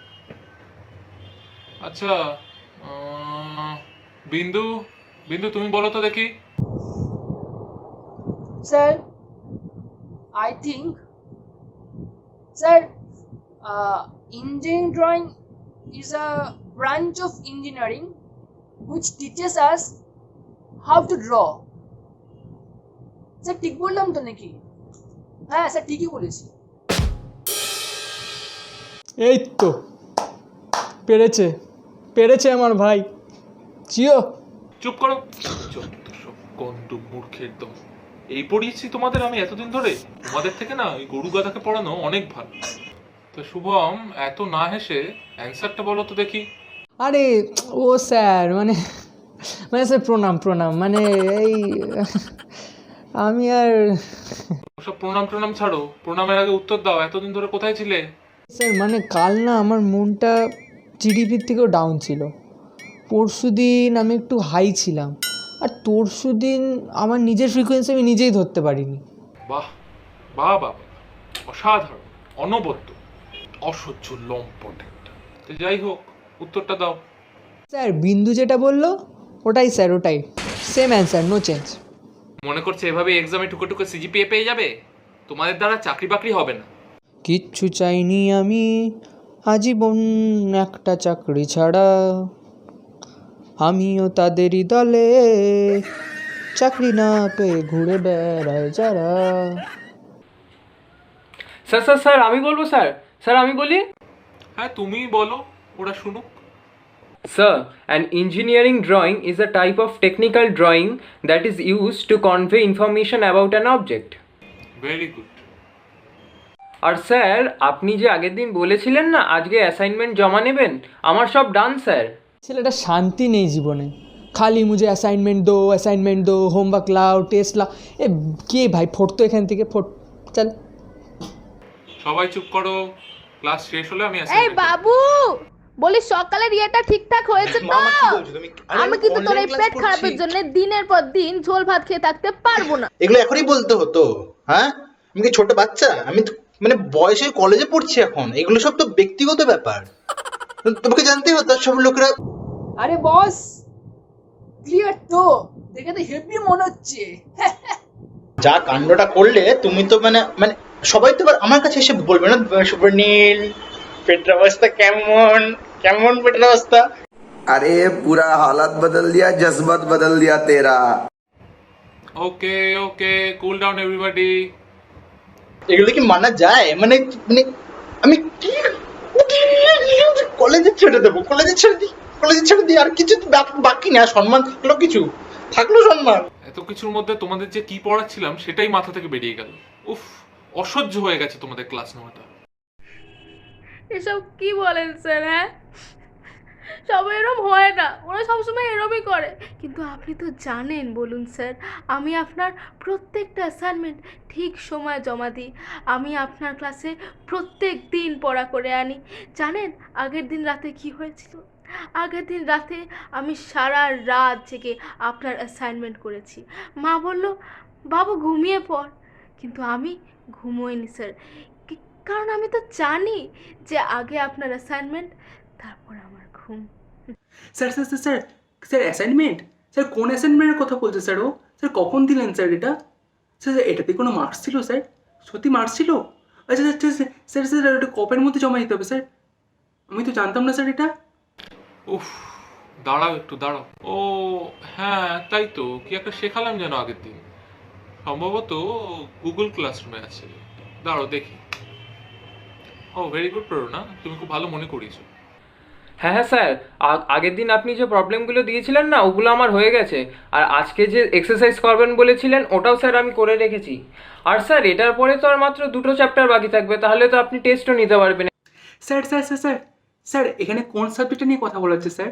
আচ্ছা বিন্দু তুমি বলো তো দেখি। Sir I think, sir, engineering drawing is a branch of engineering which teaches us how to draw. Sir ঠিক বললাম তো নাকি? হ্যাঁ স্যার ঠিকই বলেছি। এই তো পেরেছে আমার ভাই, চিও। চুপ করো, যত্তসব গন্ডু মূর্খের দম। এই পড়িয়েছি তোমাদের আমি এতদিন ধরে, তোমাদের থেকে না ওই গরু গাধাকে পড়ানো অনেক ভালো। তো শুভম, এত না হেসে অ্যান্সারটা বলো তো দেখি। আরে ও স্যার মানে স্যার প্রণাম মানে এই আমি আর ওসব প্রণাম ছাড়ো, প্রণামের আগে উত্তর দাও, এতদিন ধরে কোথায় ছিলে? স্যার মানে কাল না আমার মনটা জিডিপির থেকেও ডাউন ছিল, পরশুদিন আমি একটু হাই ছিলাম, আর তরশুদিন আমার নিজের ফ্রিকোয়েন্সি আমি নিজেই ধরতে পারিনি। বাহ বাহ বাহ, অসাধারণ, অনবদ্য, অসহ্য লম্পট একটা। তো যাই হোক, উত্তরটা দাও। স্যার বিন্দু যেটা বললো ওটাই স্যার, ওটাই সেম অ্যান্সার, নো চেঞ্জ। মনে করছে এভাবে এক্সামে টুকে সিজিপিএ পেয়ে যাবে? তোমাদের দ্বারা চাকরি বাকরি হবে না। কিচ্ছু চাইনি আমি আজীবন একটা চাকরি ছাড়া, আমিও তাদেরই দলে, চাকরি না পেয়ে ঘুরে বেড়ায় যারা। স্যার আমি বলবো স্যার আমি বলি। হ্যাঁ তুমি বলো, ওরা শুনুক। Sir, an engineering drawing is a type of technical drawing that is used to convey information about an object. Very good. আর স্যার আপনি যে আগের দিন বলেছিলেন না আজকে অ্যাসাইনমেন্ট জমা নেবেন, আমার সব ডান স্যার। ছেলেটা শান্তি নেই জীবনে, খালি মুঝে অ্যাসাইনমেন্ট দো, হোমওয়ার্ক লাও, টেস্ট লাও। এ কে ভাই, ফোট তো এখান থেকে ফোট, চল। সবাই চুপ করো, ক্লাস শেষ হলে আমি এই বাবু বলি সকালের ইয়েটা ঠিকঠাক হয়েছে তো? আমি কিন্তু তোর এই পেট খারাপের জন্য দিনের পর দিন ঝোল ভাত খেয়ে থাকতে পারবো না। এগুলো এখনই বলতে হতো? হ্যাঁ আমি কি ছোট বাচ্চা? আমি তো মানে বয়সে কলেজে পড়ছি এখন, এগুলো সব তো ব্যক্তিগত ব্যাপার, তোমাকে জানতেই হতো সব লোকেরা। আরে বস ক্লিয়ার তো, দেখে তো হেভি মনে হচ্ছে। যা কাণ্ডটা করলে তুমি, তো মানে সবাই তো আমার কাছে এসে বলবে না শুভনীল পেটের অবস্থা কেমন পেটের অবস্থা? अरे पूरा हालत बदल दिया, जज्बात बदल दिया तेरा। ওকে কুল ডাউন এভরিবডি। এগুলো কি মানা যায়? মানে আমি কি কলেজে ছেড়ে দেবো? কলেজে ছেড়ে দিই, আর কিছু বাকি না। সম্মান থাকলো সম্মান। এত কিছুর মধ্যে তোমাদের যে কি পড়াচ্ছিলাম সেটাই মাথা থেকে বেরিয়ে গেল। উফ, অসহ্য হয়ে গেছে তোমাদের ক্লাস নেওয়াটা। এসব কি বলেন স্যার? হ্যাঁ সবাই এরম হয় না, ওরা সবসময় এরমই করে। কিন্তু আপনি তো জানেন, বলুন স্যার, আমি আপনার প্রত্যেকটা অ্যাসাইনমেন্ট ঠিক সময় জমা দিই। আমি আপনার ক্লাসে প্রত্যেক দিন পড়া করে আনি। জানেন আগের দিন রাতে কি হয়েছিল? আগের দিন রাতে আমি সারা রাত জেগে আপনার অ্যাসাইনমেন্ট করেছি। মা বলল বাবু ঘুমিয়ে পড়, কিন্তু আমি ঘুমোইনি স্যার, কারণ আমি তো জানি যে আগে আপনার অ্যাসাইনমেন্ট, তারপর আমার ঘুম। স্যার অ্যাসাইনমেন্ট স্যার কোন অ্যাসাইনমেন্টের কথা বলছে স্যার ও? স্যার কখন দিলেন স্যার এটা? স্যার স্যার এটাতে কোনো মার্কস ছিল স্যার? সত্যি মার্কস ছিল? আচ্ছা আচ্ছা স্যার স্যার স্যার ওটা কপের মধ্যে জমা দিতে হবে স্যার? আমি তো জানতাম না স্যার এটা। উফ, দাঁড়াও একটু দাঁড়াও। ও হ্যাঁ, তাই তো, কি একটা শেখালাম যেন আগের দিন, সম্ভবত গুগল ক্লাসরুমে আছে। দাঁড়াও দেখি। ও ভেরি গুড প্রেরণা, তুমি খুব ভালো মনে করিয়েছো। হ্যাঁ হ্যাঁ স্যার, আগের দিন আপনি যে প্রবলেমগুলো দিয়েছিলেন না, ওগুলো আমার হয়ে গেছে। আর আজকে যে এক্সারসাইজ করবেন বলেছিলেন, ওটাও স্যার আমি করে রেখেছি। আর স্যার এটার পরে তো আর মাত্র 2টো চ্যাপ্টার বাকি থাকবে, তাহলে তো আপনি টেস্টও নিতে পারবেন। Sir sir sir sir sir এখানে কোন সাবজেক্টটা নিয়ে কথা বলা হচ্ছে স্যার?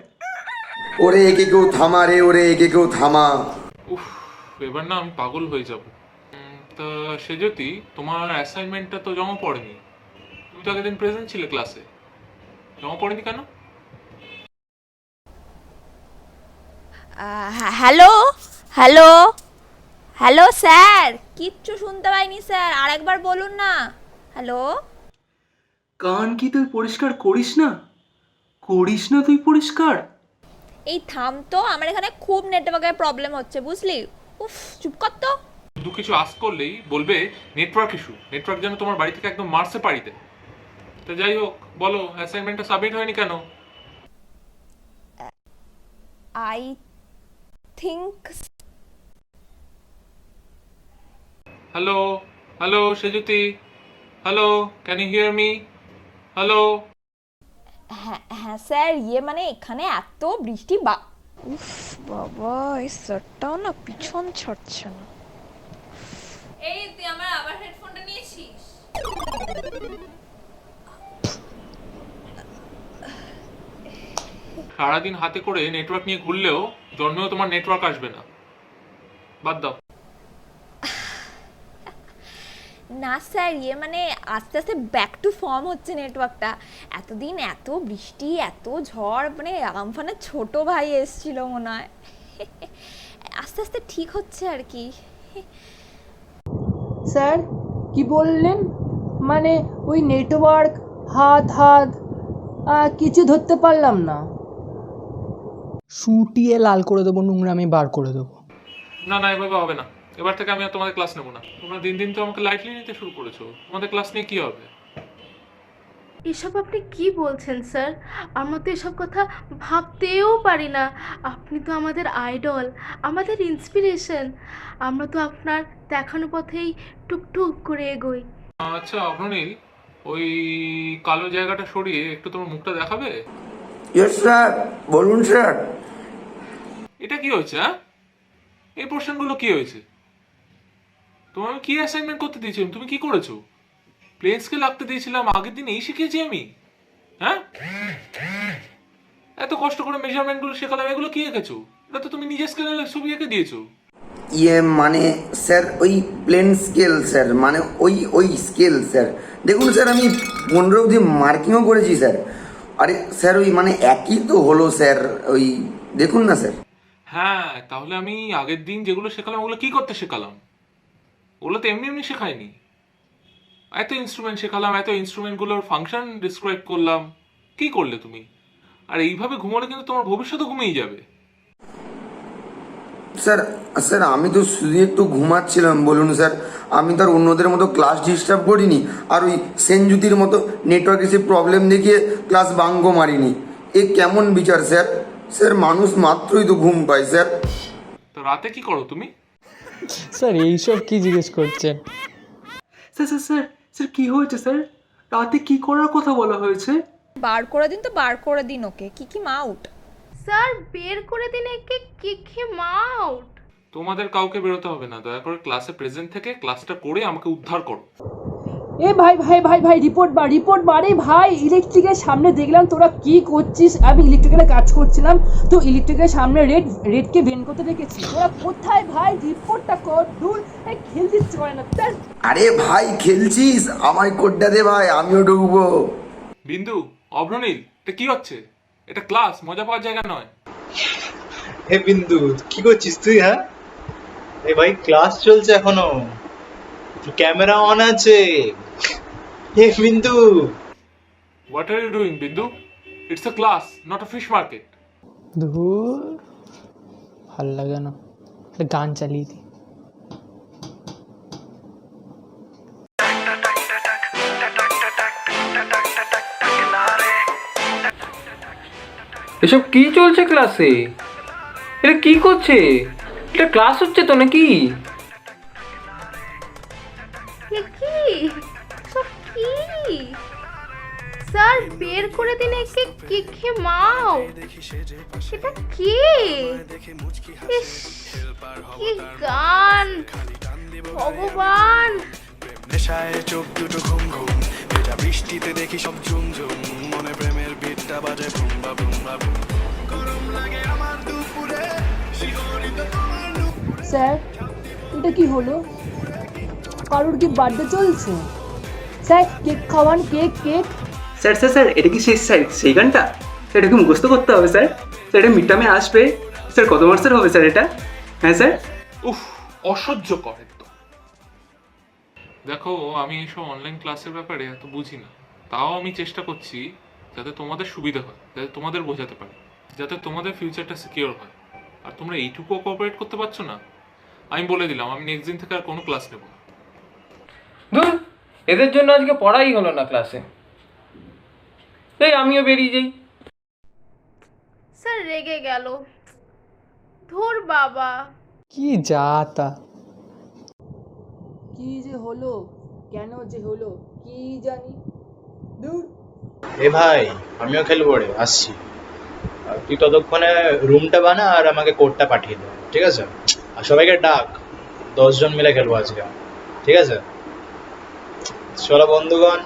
ওরে একে কেউ থামা রে, ওরে একে কেউ থামা। উফ, এবার না আমি পাগল হয়ে যাব। তা সে যদি তোমার অ্যাসাইনমেন্টটা তো জমা পড়েনি, তুমি তো আগের দিন প্রেজেন্ট ছিলে ক্লাসে, জমা পড়েনি কেন? হ্যালো হ্যালো হ্যালো স্যার, কিচ্ছু শুনতে পাইনি স্যার, আরেকবার বলুন না। হ্যালো, কান কি তুই পরিষ্কার করিস না? করিস না তুই পরিষ্কার? এই থাম তো, আমার এখানে খুব নেটওয়ার্কের প্রবলেম হচ্ছে বুঝলি। উফ, চুপ কর তো। শুধু কিছু আস করলেই বলবে নেটওয়ার্ক ইস্যু, নেটওয়ার্ক যেন তোমার বাড়ি থেকে একদম মার্সে পাড়ি দেয়। তো যাই হোক, বলো অ্যাসাইনমেন্টটা সাবমিট হয়নি কেন? I think. Hello hello Sejuti, hello, can you hear me? Hello. হ্যাঁ হ্যাঁ স্যার, মানে এখানে এত বৃষ্টি উফ বাবা, এই স্যারটাও না পিছন ছাড়ছে না। এই তুই আমার আবার হেডফোনটা নিয়েছিস? সারাদিন হাতে করে নেটওয়ার্ক নিয়ে ঘুরলেও জন্মেও তোমার নেটওয়ার্ক আসবে না, বাদ দাও। না স্যার, মানে আস্তে আস্তে ব্যাক টু ফর্ম হচ্ছে নেটওয়ার্কটা। এতদিন এত বৃষ্টি এত ঝড়, মানে আমফানের ছোট ভাই এসেছিল মনে হয়। আস্তে আস্তে ঠিক হচ্ছে আর কি। স্যার কি বললেন? মানে ওই নেটওয়ার্ক, হাত হাত কিছু ধরতে পারলাম না। শুটিয়ে লাল করে দেবো, নোংরামি বার করে দেবো। না না, এভাবে হবে না। এবার থেকে আমি আর তোমাদের ক্লাস নেবো না। তোমরা দিন দিন তো আমাকে লাইটলি নিতে শুরু করেছো। তোমাদের ক্লাস নিয়ে কি হবে? এসব আপনি কি বলছেন স্যার? আমরা তো এসব কথা ভাবতেও পারি না। আপনি তো আমাদের আইডল, আমাদের ইন্সপিরেশন। আমরা তো আপনার দেখানো পথেই টুকটুক করে এগোই। আচ্ছা অভ্রনীল, ওই কালো জায়গাটা সরিয়ে একটু তোমার মুখটা দেখাবে? ইয়েস স্যার, বলুন স্যার। এটা কি হয়েছে? হ্যাঁ, এই পোর্শনগুলো কি হয়েছে? তোমার আমি কি অ্যাসাইনমেন্ট করতে দিয়েছিলাম, তুমি কি করেছো? প্লেন স্কেল আঁকতে দিয়েছিলাম, আগের দিন এই শিখিয়েছি আমি? হ্যাঁ, এত কষ্ট করে মেজারমেন্টগুলো শেখালাম, এগুলো কি এঁকেছো? এটা তো তুমি নিজের স্কেলে ছবি এঁকে দিয়েছো। মানে স্যার ওই প্লেন স্কেল স্যার, মানে ওই স্কেল স্যার। দেখুন স্যার, আমি 15 অবধি মার্কিংও করেছি স্যার। আরে স্যার ওই মানে একই তো হলো স্যার, ওই দেখুন না স্যার। হ্যাঁ, তাহলে আমি আগের দিন যেগুলো শেখালাম ওগুলো কি করতে শেখালাম? ওগুলো তো এমনি এমনি শেখায়নি। এত ইনস্ট্রুমেন্ট শেখালাম, এত ইনস্ট্রুমেন্টগুলোর ফাংশন ডিসক্রাইব করলাম, কি করলে তুমি? আর এইভাবে ঘুমালে কিন্তু তোমার ভবিষ্যৎও ঘুমিয়ে যাবে। স্যার স্যার আমি তো শুধু একটু ঘুমাচ্ছিলাম, বলুন স্যার। আমি তো আর অন্যদের মতো ক্লাস ডিস্টার্ব করিনি, আর ওই সেনজুতির মতো নেটওয়ার্ক এসে প্রবলেম দেখিয়ে ক্লাস বাঙ্কও মারিনি। এ কেমন বিচার স্যার? স্যার মানুষ মাত্রই তো ঘুম পায় স্যার। তো রাতে কি করো তুমি? স্যার এইসব কি জিজ্ঞেস করছেন? স্যার স্যার স্যার স্যার কি হয়েছে স্যার? রাতে কি করার কথা বলা হয়েছে? বার করে দিন তো, বার করে দিন ওকে। কি মাউট স্যার, বের করে দিন একে। কি মাউট। তোমাদের কাউকে বেরোতে হবে না, দয়া করে ক্লাসে প্রেজেন্ট থেকে ক্লাসটা করে আমাকে উদ্ধার করো। এ ভাই রিপোর্ট মারে ভাই। ইলেকট্রিকের সামনে দেখলাম তোরা কি করছিস। আমি ইলেকট্রিক্যালে কাজ করছিলাম, তো ইলেকট্রিকের সামনে রেডকে বেন করতে রেখেছি। তোরা কোথায় ভাই? রিপোর্টটা কর। দূর, খেলতে ইচ্ছে করে না। আরে ভাই খেলছিস, আমায় কোডটা দে ভাই, আমিও ঢুকবো। বিন্দু, অভ্রনীল, এটা কি হচ্ছে? এটা ক্লাস, মজা পাওয়ার জায়গা নয়। হে বিন্দু, কি করছিস তুই? হ্যাঁ এ ভাই, ক্লাস চলছে এখনো, ক্যামেরা অন আছে। হে বিন্দু, হোয়াট আর ইউ ডুইং বিন্দু? It's a class, not a fish market. ধুর, ভাল লাগে না, একটা গান চালিয়ে দিই। এসব কি চলছে ক্লাসে? এটা কি করছে? এটা ক্লাস হচ্ছে তো নাকি? এ কি সব কি? স্যার বের করে দিন একে, কে মাও, এটা কে? ইস, কি গান, ভগবান। নেশায় চোখ দুটো ঘুম ঘুম, ভেজা বৃষ্টিতে দেখি সব ঝুম ঝুম, মনে প্রেমের বিটটা বাজে বুম বা বুম বা বুম। গরম লাগে আমার দুপুরে, শিহরিত তোমার নুপুরে। স্যার এটা কি হলো? কারোর কি বার্থডে চলছে? স্যার কেক খাওয়ান, cake cake. Sir sir sir এটা কি সেই গানটা? স্যার এটাকে মুখস্থ করতে হবে স্যার? স্যার এটা মিড টার্মে আসবে স্যার? কত মার্কসের হবে স্যার এটা? হ্যাঁ স্যার। উফ, অসহ্য করে তো। দেখো, আমি এইসব অনলাইন ক্লাসের ব্যাপারে এত বুঝি না, তাও আমি চেষ্টা করছি যাতে তোমাদের সুবিধা হয়, যাতে তোমাদের বোঝাতে পারি, যাতে তোমাদের ফিউচারটা সিকিওর হয়। আর তোমরা এইটুকু কোঅপারেট করতে পারছো না। আমি বলে দিলাম, আমি নেক্সট দিন থেকে আর কোনো ক্লাস নেব না। ধুর, এদের জন্য আজকে পড়াই হলো না ক্লাসে। এই আমিও বেরিয়ে যাই। স্যার রেগে গেল, ধুর বাবা। কি যা তা, কি যে হলো, কেন যে হলো কি জানি, দূর। এ ভাই, আমিও খেলবো রে, আসছি। আর তুই ততক্ষণে রুমটা বানা আর আমাকে কোডটা পাঠিয়ে দে, ঠিক আছে? আর সবাইকে ডাক, 10 জন মিলে খেলবো আজকে, ঠিক আছে? চলো বন্ধুগণ,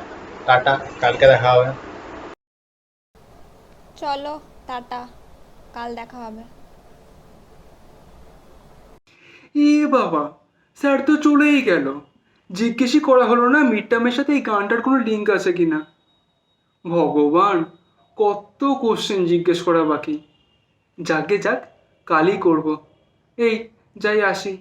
টাটা, কালকে দেখা হবে। চলো টাটা, কাল দেখা হবে। এ বাবা, স্যার তো চলেই গেল। জিজ্ঞেসই করা হলো না মিড টার্মের সাথে এই গানটার কোনো লিঙ্ক আছে কিনা। ভগবান, কত কোশ্চেন জিজ্ঞেস করা বাকি। যাকে যাক, কালই করব। এই যাই, আসি।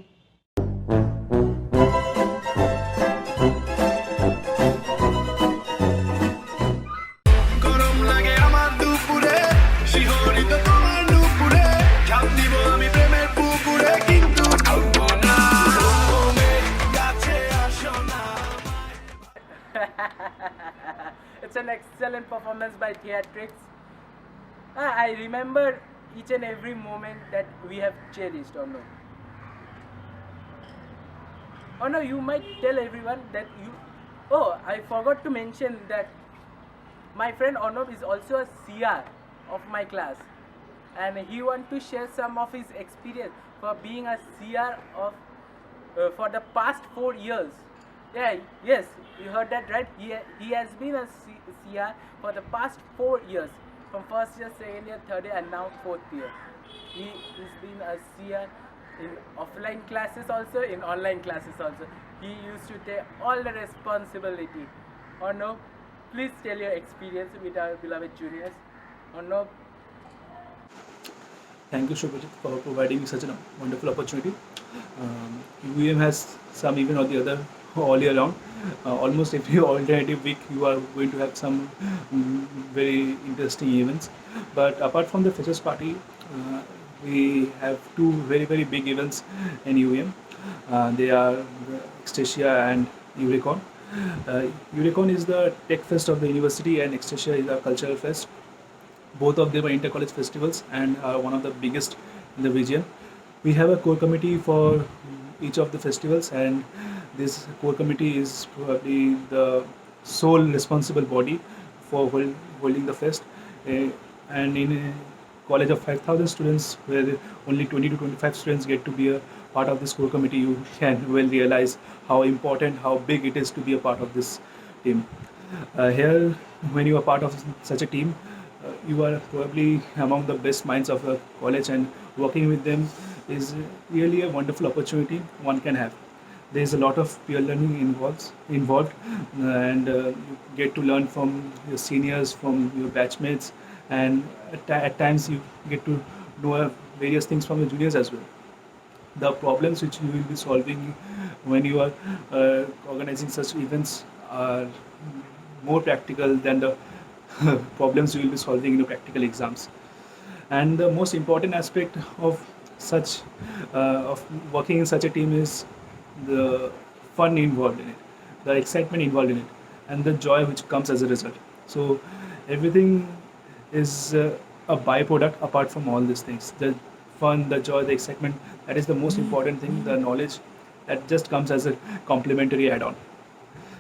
গরম লাগে আমার দুপুরে, শিহরিত তোমার নুপুরে, ঝাঁপ দিব আমি প্রেমের পুকুরে, কিন্তু ডুববো না, কাছে আসো না। It's an excellent performance by Theatrix. I remember each and every moment that we have cherished, or no? Oh no, you might tell everyone that you... Oh, I forgot to mention that my friend Arnav is also a CR of my class, and he want to share some of his experience for being a CR of for the past 4 years. Yeah, yes, you heard that right. He has been a CR for the past 4 years, from first year, second year, third year, and now 4th year. He has been a CR in offline classes also, in online classes also. He used to take all the responsibility. Or no? Please tell your experience with our beloved juniors. Or no? Thank you, Shubhajit, for providing me such a wonderful opportunity. UVM has some event or the other all year round. Almost every alternative week, you are going to have some very interesting events. But apart from the freshers party, we have two very big events in UVM. They are Extasia and Euricon. Euricon is the tech fest of the university, and Extasia is our cultural fest. Both of them are inter-college festivals and are one of the biggest in the region. We have a core committee for each of the festivals, and this core committee is probably the sole responsible body for holding the fest. And in a college of 5,000 students, where only 20 to 25 students get to be a part of this core committee, you can well realize how important, how big it is to be a part of this team. Here, when you are part of such a team, you are probably among the best minds of the college, and working with them is really a wonderful opportunity one can have. There is a lot of peer learning involved, and you get to learn from your seniors, from your batchmates, and at times you get to know various things from your juniors as well. The problems which you will be solving when you are organizing such events are more practical than the problems you will be solving in your practical exams. And the most important aspect of such of working in such a team is the fun involved in it, the excitement involved in it, and the joy which comes as a result. So everything is a byproduct apart from all these things. The fun, the joy, the excitement, that is the most important thing. The knowledge, that just comes as a complementary add-on.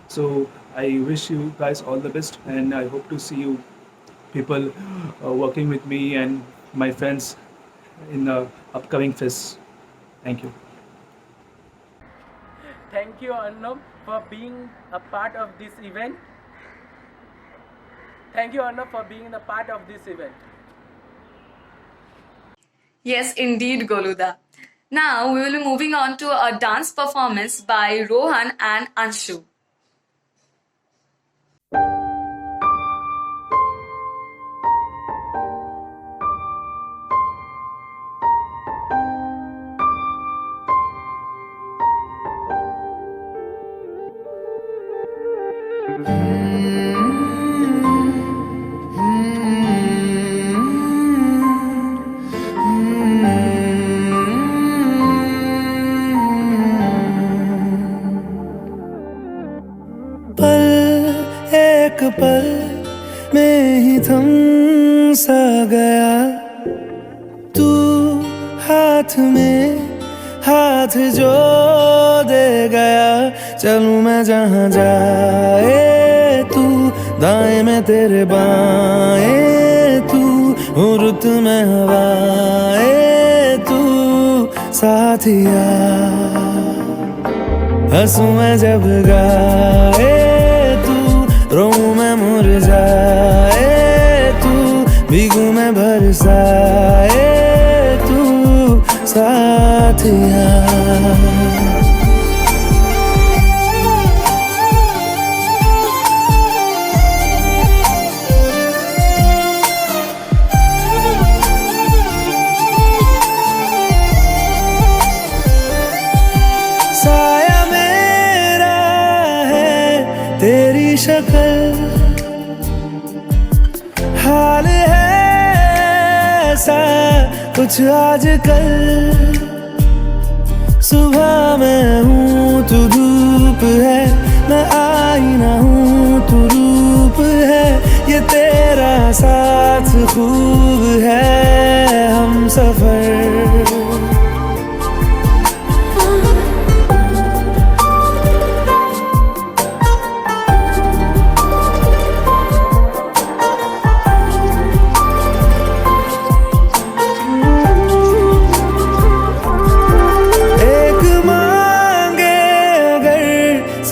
So I wish you guys all the best, and I hope to see you people working with me and my friends in the upcoming fests. Thank you. Thank you, Arnab, for being a part of this event. Thank you, Arnab, for being a part of this event. Yes, indeed, Goluda. Now we will be moving on to a dance performance by Rohan and Anshu. पल एक पल में ही थम सा गया, तू हाथ में हाथ जो दे गया। चलूं मैं जहाँ जाए तू, दाएं में तेरे बाएं तू, हूँ रुत में हवाएं तू साथिया। हंसूं मैं जब गाए तू, रोऊं मैं मुरझाए तू, भीगूं मैं बरसाए तू साथिया। साया मेरा है तेरी शक्ल, हाल है ऐसा कुछ आजकल। सुबह मैं हूँ तू धूप है, मैं आईना हूँ तू रूप है। ये तेरा साथ खूब है हम सफर।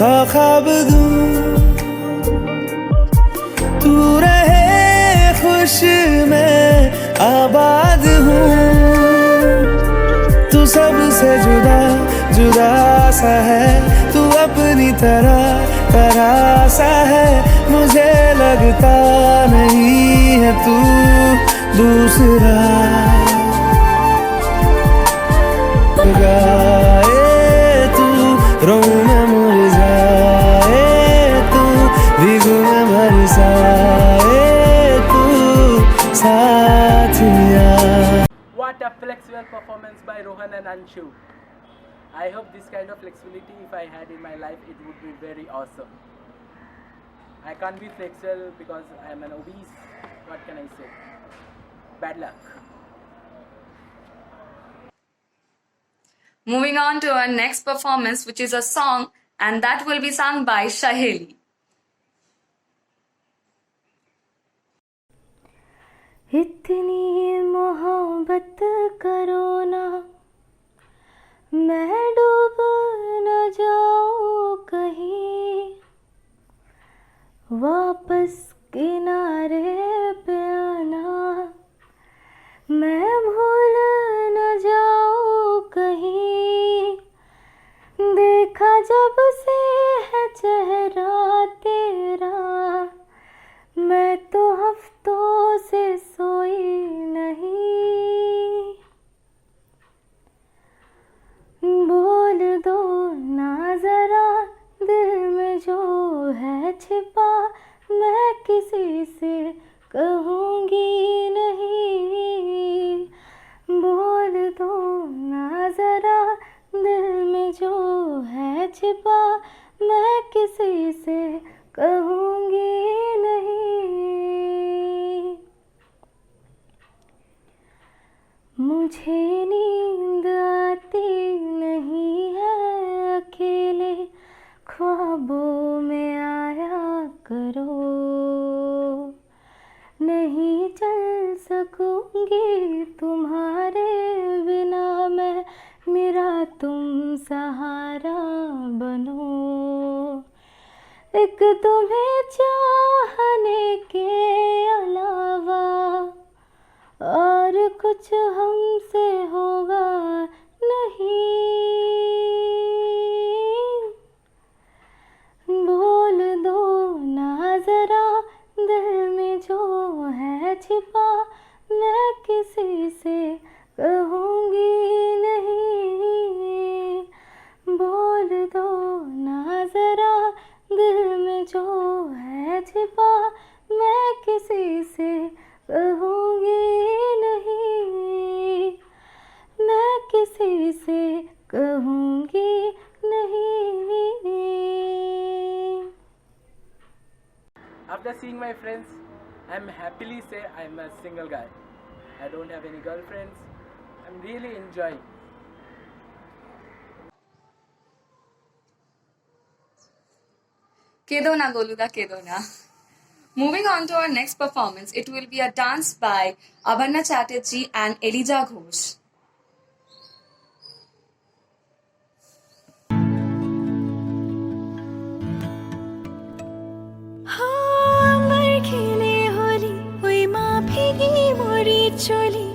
सा ख्वाब दूं तू रहे खुश, मैं आबाद हूँ। तू सबसे जुदा जुदा सा है, तू अपनी तरह सा है। मुझे लगता नहीं है तू दूसरा। गाए तू, रोऊं मैं मुरझाए तू, भीगूं मैं बरसाए तू साथिया। What a flexible performance by Rohan and Anshu. I hope this kind of flexibility, if I had in my life, it would be very awesome. I can't be flexible because I am an obese. What can I say? Bad luck. Moving on to our next performance, which is a song, and that will be sung by Shaheli. इतनी मोहब्बत करो ना, मैं डूब न जाऊं कहीं। वापस किनारे पे आना, मैं भूल न जाऊं कहीं। देखा जब से है चेहरा तेरा, मैं तो हफ्तों से सोई नहीं। बोल दो ना जरा दिल में जो है छिपा, मैं किसी से कहूँगी नहीं। बोल दो है छिपा मैं किसी से कहूँगी नहीं। मुझे नींद आती नहीं है अकेले ख्वाबों में आया करो। नहीं चल सकूंगी तुम्हारे बिना मैं, मेरा तुम सहारा बनो। एक तुम्हें चाहने के अलावा और कुछ हमसे होगा नहीं। बोल दो ना जरा दिल में जो है छिपा, मैं किसी से कहूँगी नहीं। बोल दो ना जरा दिल में जो है छिपा, मैं किसी से कहूँगी नहीं। मैं किसी से कहूँगी नहीं। After seeing my friends, I'm happily say I'm a single guy. I don't have any girlfriends. I'm really enjoying. Kedona Goluda Kedona. Moving on to our next performance, it will be a dance by Abhanna Chatterjee and Elijah Ghosh. चली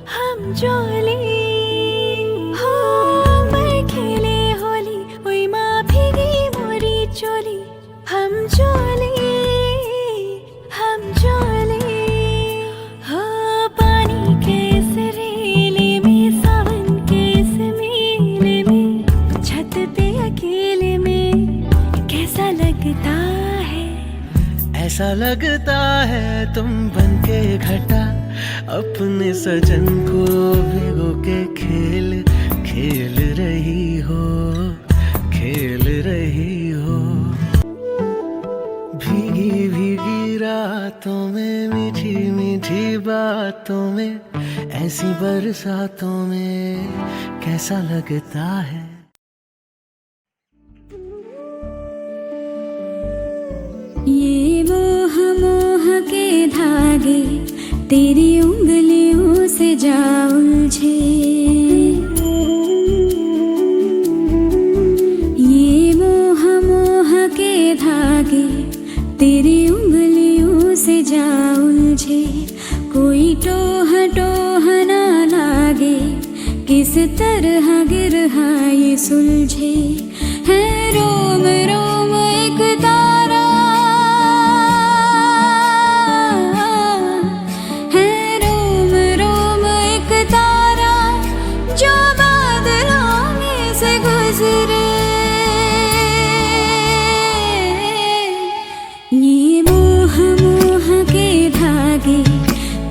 हम जोली हो मैं खेले होली ओई माँ भीगी मोरी चोली हम जोली हो पानी के इस रेले में सावन के इस मेले में छत पे अकेले में कैसा लगता है। ऐसा लगता है तुम बनके घटा अपने सजन को भिगो के खेल रही हो। भीगी भीगी रातों में मीठी मीठी बातों में ऐसी बरसातों में कैसा लगता है। ये मोह के धागे तेरी उंगलियों से जा उलझे। ये मोह के धागे तेरी उंगलियों से जा उलझे। कोई टोह ना लागे किस तरह गिरहा ये सुलझे। है रोम रोम एक तारा जो बादलों में से गुजरे। ये मोह के धागे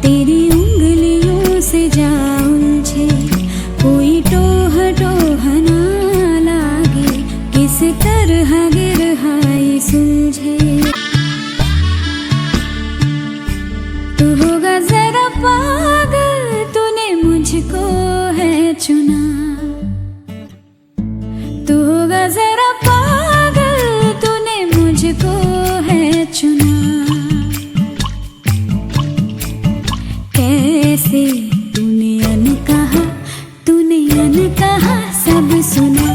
तेरी उंगलियों से जा उलझे। कोई टोह ना लागे किस तरह गिरहा ये सुलझे। तू होगा जरा पागल तूने मुझको चुना। तू होगा जरा पागल तूने मुझको है चुना। कैसे तूने अनकहा सब सुना।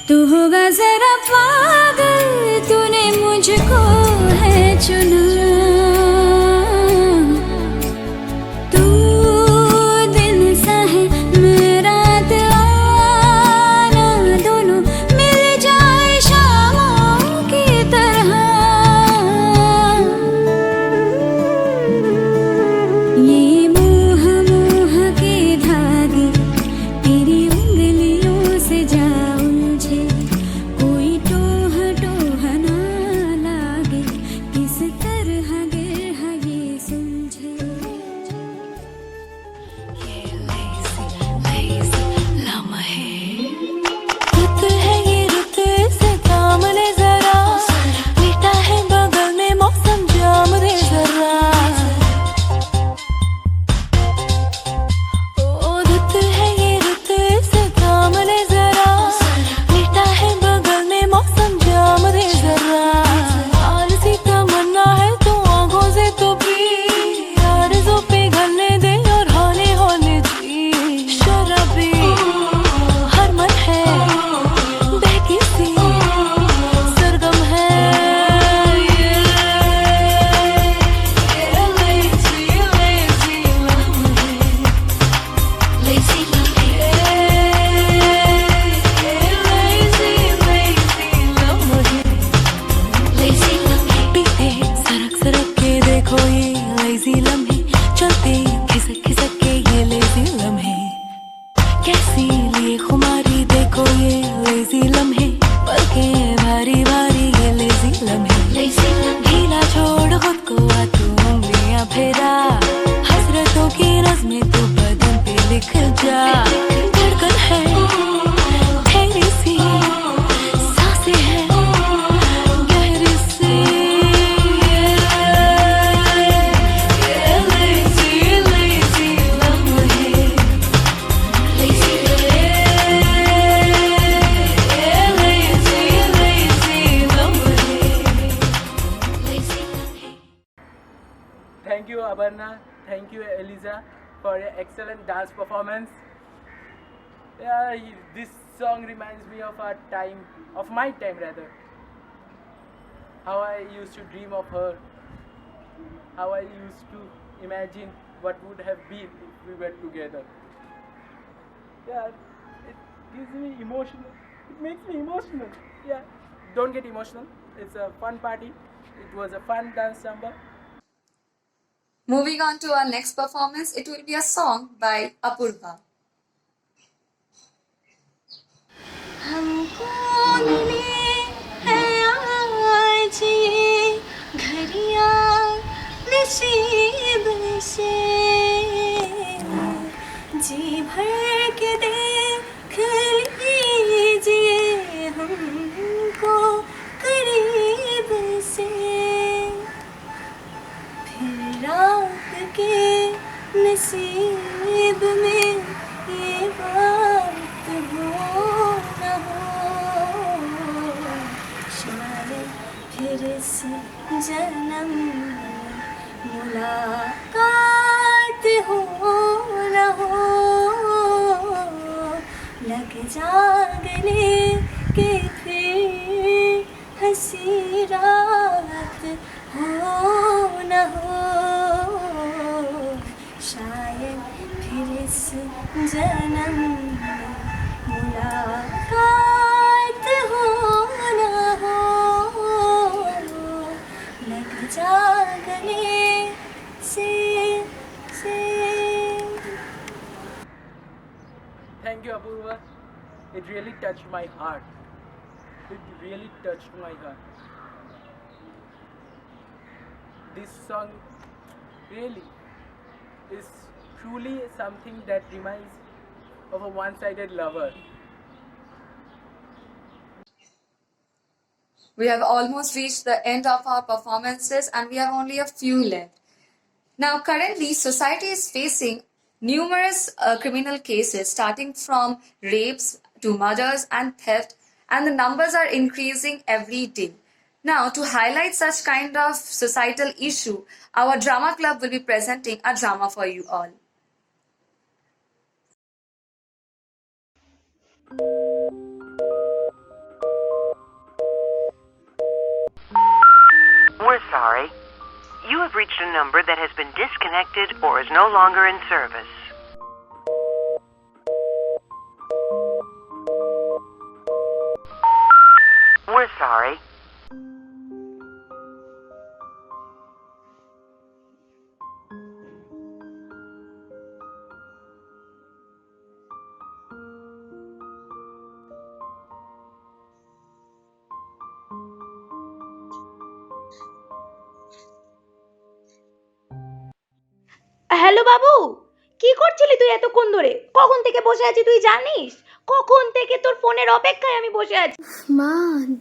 तू होगा जरा पागल तूने मुझको है चुना। कोई तो Aparna. Thank you, Eliza, for your excellent dance performance. Yeah, this song reminds me of our time, of my time rather. How I used to dream of her, how I used to imagine what would have been if we were together. Yeah, it gives me emotional. It makes me emotional. Yeah, don't get emotional. It's a fun party. It was a fun dance number. Moving on to our next performance, it will be a song by Apurva. हमको मिले हैं आज ये घड़ियाँ नसीब से, जी भर के देख लीजिए हमको करीब से, फिर रात के नसीब में ये बात हो न हो, शायद फिर इस जन्म मुलाकात हो न हो, लग जा गले के फिर हंसी रात हो न हो, शायद फिर इस जन्म मुलाकात हो न हो, लग जा गले से। Thank you, Apurva. It really touched my heart. It really touched my heart. This song really is truly something that reminds of a one-sided lover. We have almost reached the end of our performances and we have only a few left. Now, currently, society is facing numerous criminal cases starting from rapes to murders and theft, and the numbers are increasing every day. Now, to highlight such kind of societal issue, our drama club will be presenting a drama for you all. We're sorry. You have reached a number that has been disconnected or is no longer in service. We're sorry. Hello বাবু, কি করছিলি তুই এতক্ষণ ধরে? কখন থেকে বসে আছি তুই জানিস? কখন থেকে তোর ফোনের অপেক্ষায় আমি বসে আছি। মা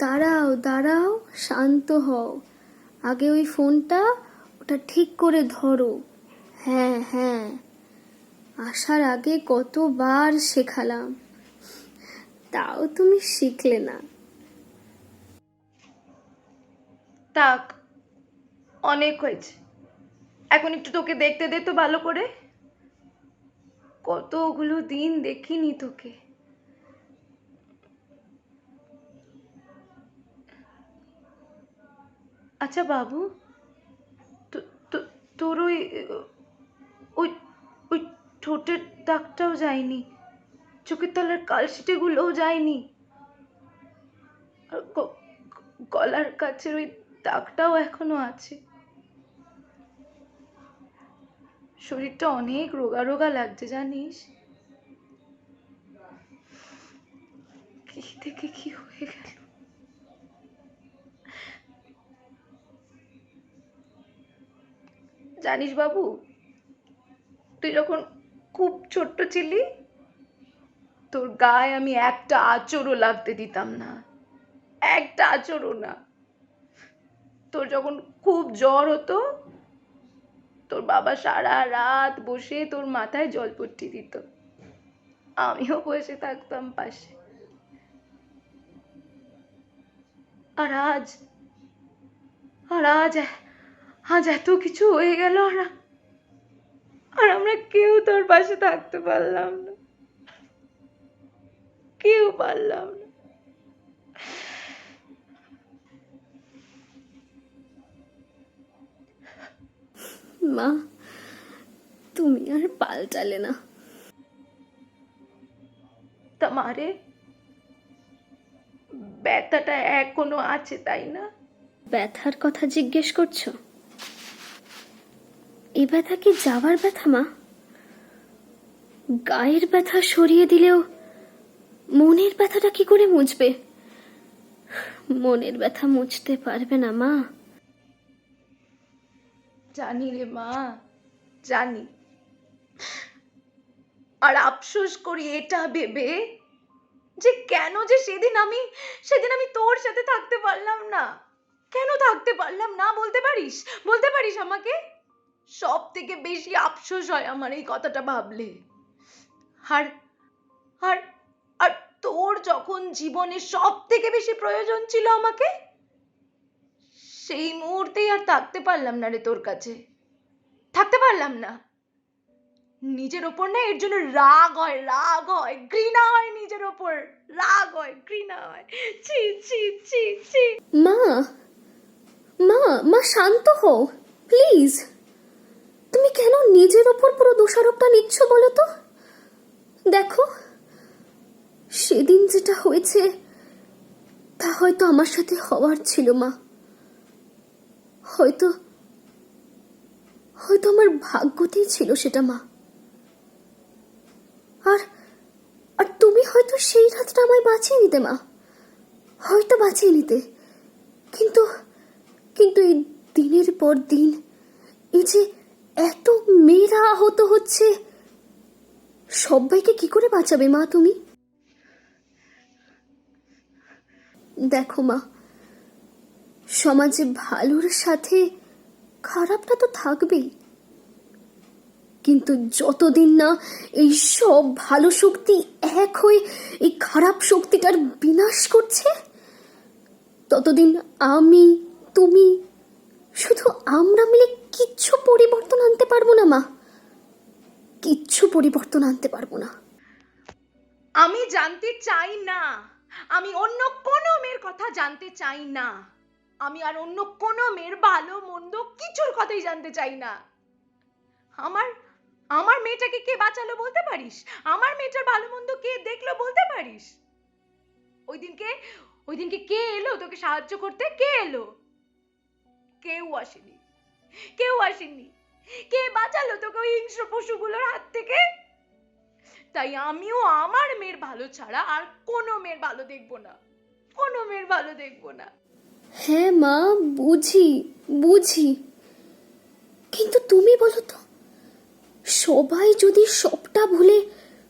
দাঁড়াও দাঁড়াও, শান্ত হও, আগে ওই ফোনটা ওটা ঠিক করে ধরো। হ্যাঁ হ্যাঁ, আসার আগে কতবার শেখালাম, তাও তুমি শিখলে না। থাক, অনেক হয়েছে, এখন একটু তোকে দেখতে দে তো ভালো করে। কতগুলো দিন দেখিনি তোকে। আচ্ছা বাবু, তোর ওই ওই ওই ঠোঁটের দাগটাও যায়নি, চোখের তলার কালশিটেগুলোও যায়নি, আর গলার কাছের ওই দাগটাও এখনো আছে। শরীরটা অনেক রোগা রোগা লাগছে জানিস? কি থেকে কি হয়ে গেল। জানিস বাবু, তুই যখন খুব ছোট্ট ছিলি, তোর গায়ে আমি একটা আঁচড়ও লাগতে দিতাম না, একটা আঁচড়ও না। তোর যখন খুব জ্বর হতো, তোর বাবা সারা রাত বসে তোর মাথায় জলপট্টি দিত, আমিও বসে থাকতাম পাশে। আর আজ এত কিছু হয়ে গেল, আর কেউ তোর পাশে থাকতে পারলাম না, কেউ পারলাম না। মা, তুমি আর পাল্টালে না। তা মারে, ব্যথাটা এখনো আছে তাই না? ব্যথার কথা জিজ্ঞেস করছো? এই ব্যথা কি যাওয়ার ব্যথা মা? গায়ের ব্যথা সরিয়ে দিলেও মনের ব্যথাটা কি করে মুছবে? মনের ব্যথা মুছতে পারবে না মা। জানি রে মা, জানি। আর আফসোস করি এটা ভেবে যে কেন যে সেদিন আমি তোর সাথে থাকতে পারলাম না। কেন থাকতে পারলাম না বলতে পারিস? বলতে পারিস আমাকে? সব থেকে বেশি আফসোস হয় আমার এই কথাটা ভাবলে। আর আর আর তোর যখন জীবনে সব থেকে বেশি প্রয়োজন ছিল আমাকে, সেই মুহূর্তেই আর থাকতে পারলাম না রে তোর কাছে। থাকতে পারলাম না। নিজের ওপর না এর জন্য রাগ হয়, ঘৃণা হয়, নিজের ওপর রাগ হয়, ঘৃণা হয়। ছি ছি ছি ছি। মা মা মা শান্ত হও প্লিজ। তুমি কেন নিজের ওপর পুরো দোষারোপটা নিচ্ছ বলো তো? দেখো, সেদিন যেটা হয়েছে তা হয়তো আমার সাথে হওয়ার ছিল মা। হয়তো হয়তো আমার ভাগ্যতেই ছিল সেটা মা। আর আর তুমি হয়তো সেই রাতটা আমায় বাঁচিয়ে নিতে মা, হয়তো বাঁচিয়ে নিতে। কিন্তু কিন্তু এই দিনের পর দিন এই যে এত মেয়েরা আহত হচ্ছে, সবাইকে কি করে বাঁচাবে মা তুমি? দেখো মা, সমাজে ভালোর সাথে খারাপটা তো থাকবেই, কিন্তু যতদিন না এই সব ভালো শক্তি এক হয়ে এই খারাপ শক্তিটার বিনাশ করছে, ততদিন আমি, তুমি, শুধু আমরা মিলে কিচ্ছু পরিবর্তন আনতে পারবো না মা। কিচ্ছু পরিবর্তন আনতে পারবো না। আমি জানতে চাই না, আমি অন্য কোনো মেয়ের কথা জানতে চাই না। আমি আর অন্য কোনো মেয়ের ভালো মন্দ কিছুর কথাই জানতে চাই না। আমার মেয়েটাকে কে বাঁচালো বলতে পারিস? আমার মেয়েটার ভালো মন্দ কে দেখলো বলতে পারিস? ওই দিনকে কে এলো তোকে সাহায্য করতে? কে এলো? কেউ আসেনি, কেউ আসেনি। কে বাঁচালো তোকে ওই হিংস্র পশুগুলোর হাত থেকে? তাই আমিও আমার মেয়ের ভালো ছাড়া আর কোনো মেয়ের ভালো দেখবো না, কোনো মেয়ের ভালো দেখবো না। হ্যাঁ মা, বুঝি বুঝি, কিন্তু তুমি বলো তো, সবাই যদি সবটা ভুলে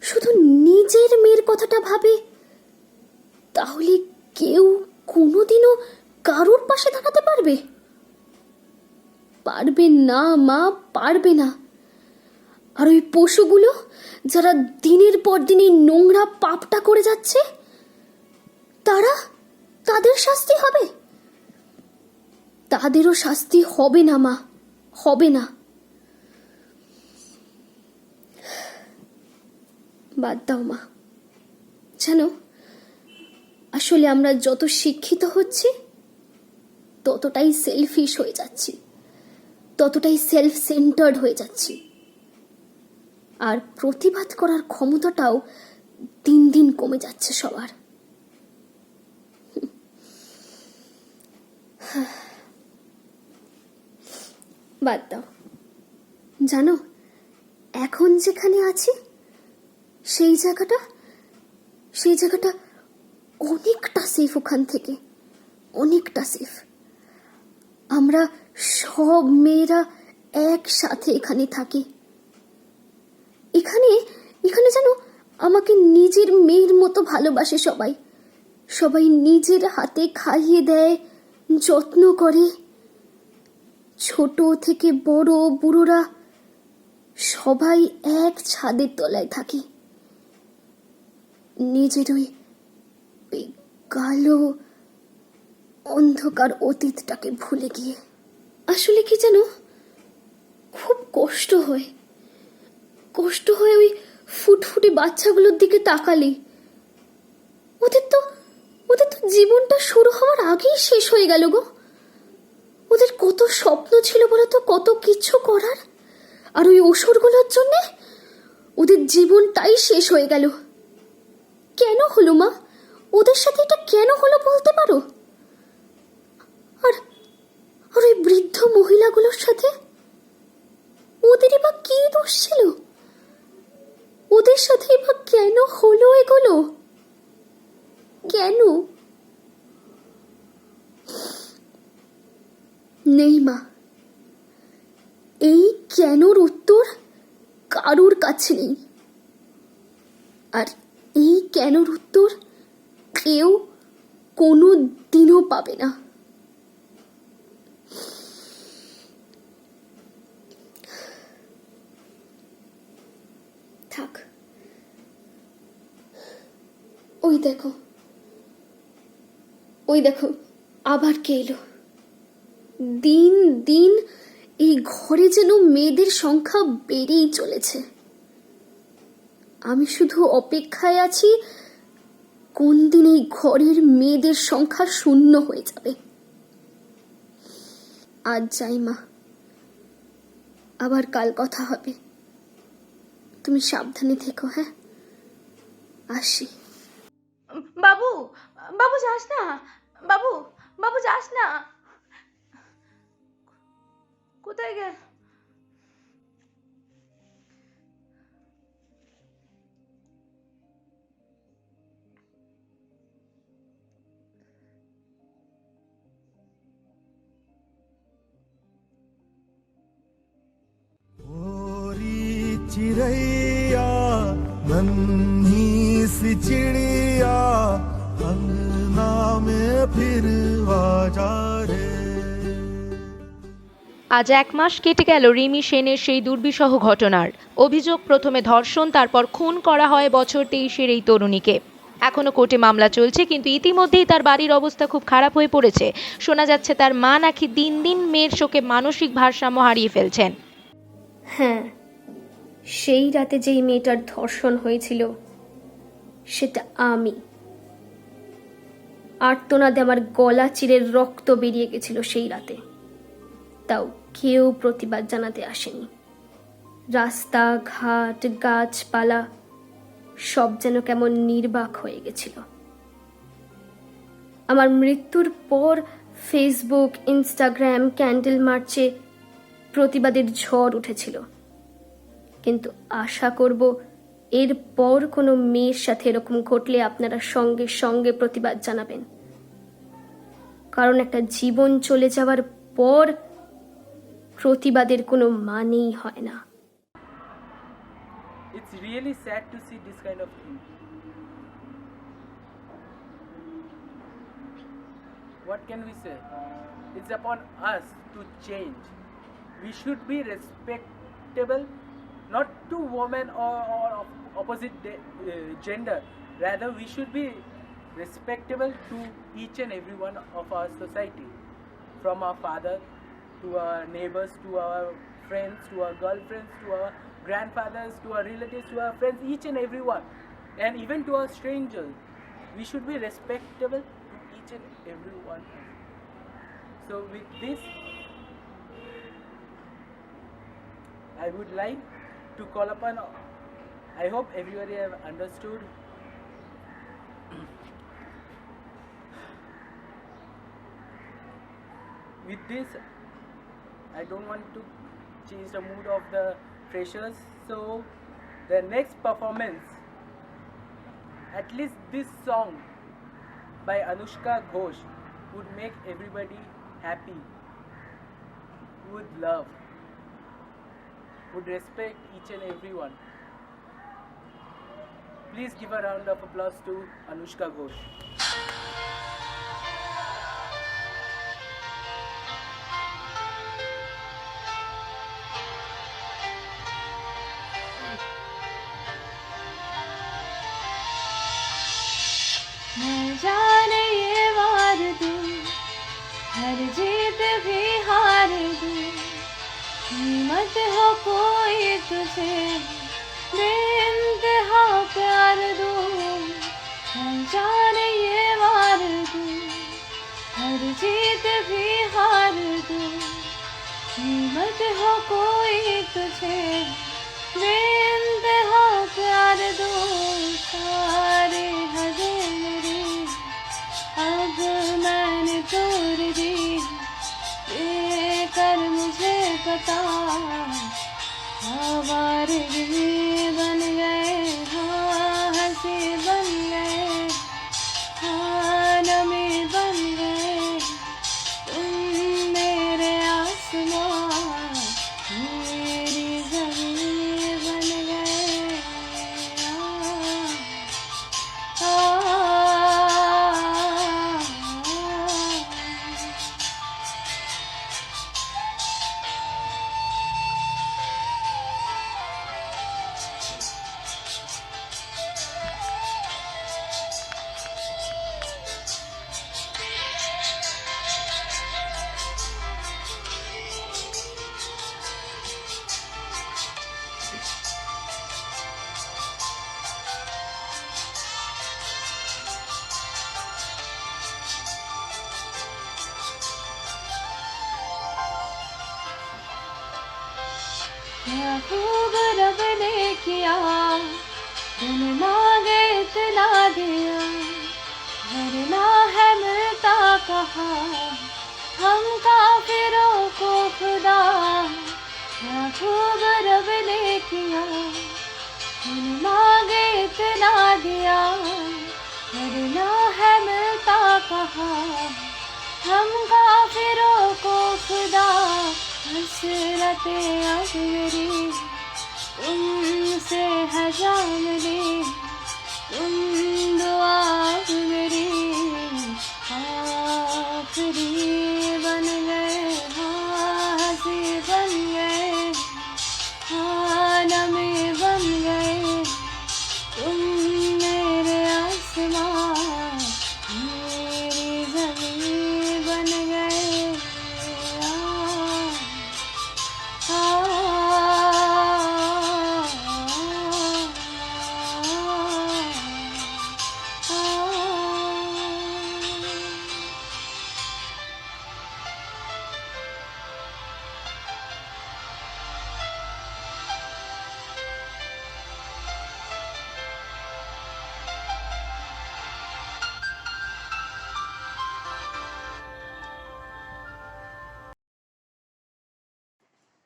শুধু নিজের মেয়ের কথাটা ভাবে, তাহলে কেউ কোনোদিনও কারোর পাশে দাঁড়াতে পারবে? পারবে না মা, পারবে না। আর ওই পশুগুলো যারা দিনের পর দিন এই নোংরা পাপটা করে যাচ্ছে, তাদের শাস্তি হবে? তাদেরও শাস্তি হবে না মা, হবে না। বাদ দাও মা। জানো, আসলে আমরা যত শিক্ষিত হচ্ছি ততটাই সেলফিশ হয়ে যাচ্ছি, ততটাই সেলফ সেন্টার্ড হয়ে যাচ্ছি। আর প্রতিবাদ করার ক্ষমতাটাও দিন দিন কমে যাচ্ছে সবার। বাদ দাও। জানো, এখন যেখানে আছি সেই জায়গাটা অনেকটা সেফ। ওখান থেকে অনেকটা সেফ। আমরা সব মেয়েরা একসাথে এখানে থাকি। এখানে যেন আমাকে নিজের মেয়ের মতো ভালোবাসে সবাই। সবাই নিজের হাতে খাইয়ে দেয়, যত্ন করে। ছোট থেকে বড় বুড়োরা সবাই এক ছাদের তলায় থাকি, নিজের ওই কালো অন্ধকার অতীতটাকে ভুলে গিয়ে। আসলে কি জানো, খুব কষ্ট হয় কষ্ট হয় ওই ফুটফুটে বাচ্চাগুলোর দিকে তাকালে। ওদের তো জীবনটা শুরু হওয়ার আগেই শেষ হয়ে গেল গো। ওদের কত স্বপ্ন ছিল বলো তো, কত কিছু করার, আর ওই অসুরগুলোর জন্যে ওদের জীবনটাই শেষ হয়ে গেল। কেন হলো মা? ওদের সাথে এটা কেন হলো বলতে পারো? আর ওই বৃদ্ধ মহিলাগুলোর সাথে ওদেরই বা কি দোষ ছিল? ওদের সাথে বা কেন হলো এগুলো? কেন? নেই মা, এই কেনর উত্তর কারোর কাছে নেই। আর এই কেনর উত্তর কেউ কোনো দিনও পাবে না। থাক, ওই দেখো আবার কে এলো। দিন দিন এই ঘরে যেন মেয়েদের সংখ্যা বেড়েই চলেছে। আমি শুধু অপেক্ষায় আছি কোন দিন এই ঘরের মেয়েদের সংখ্যা শূন্য হয়ে যাবে। আজ যাই মা, আবার কাল কথা হবে। তুমি সাবধানে থেকো। হ্যাঁ, আসি। বাবু, বাবু যাস না, বাবু, বাবু যাস না। কোথায় গেল? चिड़ैया नन्ही सी चिड़िया अंगना में फिर आजा रे। আজ 1 মাস কেটে গেল রিমি সেনের সেই দুর্বিষহ ঘটনার। অভিযোগ, প্রথমে ধর্ষণ, তারপর খুন করা হয় বছর 23-এর এই তরুণীকে। এখনো কোর্টে মামলা চলছে, কিন্তু ইতিমধ্যেই তার বাড়ির অবস্থা খুব খারাপ হয়ে পড়েছে। শোনা যাচ্ছে তার মা নাকি দিন দিন মেয়ের শোকে মানসিক ভারসাম্য হারিয়ে ফেলছেন। হ্যাঁ, সেই রাতে যেই মেয়েটার ধর্ষণ হয়েছিল সেটা আমি। আর্তনাদে আমার গলা চিরে রক্ত বেরিয়ে গেছিল সেই রাতে। তাও কেউ প্রতিবাদ জানাতে আসেনি। রাস্তা ঘাট গাছপালা সব যেন কেমন নির্বাক হয়ে গেছিল। আমার মৃত্যুর পর ফেসবুক, ইনস্টাগ্রাম, ক্যান্ডেল মার্চে প্রতিবাদের ঝড় উঠেছিল। কিন্তু আশা করব এরপর কোনো মেয়ের সাথে এরকম ঘটলে আপনারা সঙ্গে সঙ্গে প্রতিবাদ জানাবেন। কারণ একটা জীবন চলে যাওয়ার পর প্রতিবাদের কোনো মানেই হয় না। It's really sad to see this kind of thing. What can we say? It's upon us to change. We should be respectable, not to women or opposite gender. Rather, we should be respectable to each and every one of our society, from our father to our neighbors, to our friends, to our girlfriends, to our grandfathers, to our relatives, to our friends, each and every one, and even to our strangers. We should be respectable to each and every one. So with this, I would like to call upon, I hope everybody have understood. With this, I don't want to change the mood of the freshers, so the next performance, at least this song by Anushka Ghosh, would make everybody happy, would love, would respect each and everyone. Please give a round of applause to Anushka Ghosh. मैं जाने ये वार दूं, हर जीत भी हार दूं, कीमत हो कोई तुझे बेइंतहा प्यार दूं, जाने ये मार दूं, हर जीत भी हार दूं, कीमत हो कोई तुझे, बेइंतहा प्यार दूं, सारे हदें मेरी अब मैंने तोड़ दी, देकर मुझे पता आवारगी बन गए, हाँ हंसी बन गए, हाँ नमी बन गए, तुम मेरे आसमां मेरी ज़मीं बन गए। क्या खूब रब ने किया, दिल मांगे इतना दिया, वरना है मिलता कहा हम काफिरों को खुदा। क्या खूब रब ने किया, दिल मांगे इतना दिया, वरना है मिलता कहा हम काफिरों को खुदा। हसरतें अब मेरी तुमसे है जा मिली, तुम दुआ अब मेरी आखिरी बन गए, हाँ हंसी बन गए, हाँ नमी बन गए, तुम मेरे आसमां मेरी ज़मीं बन गए।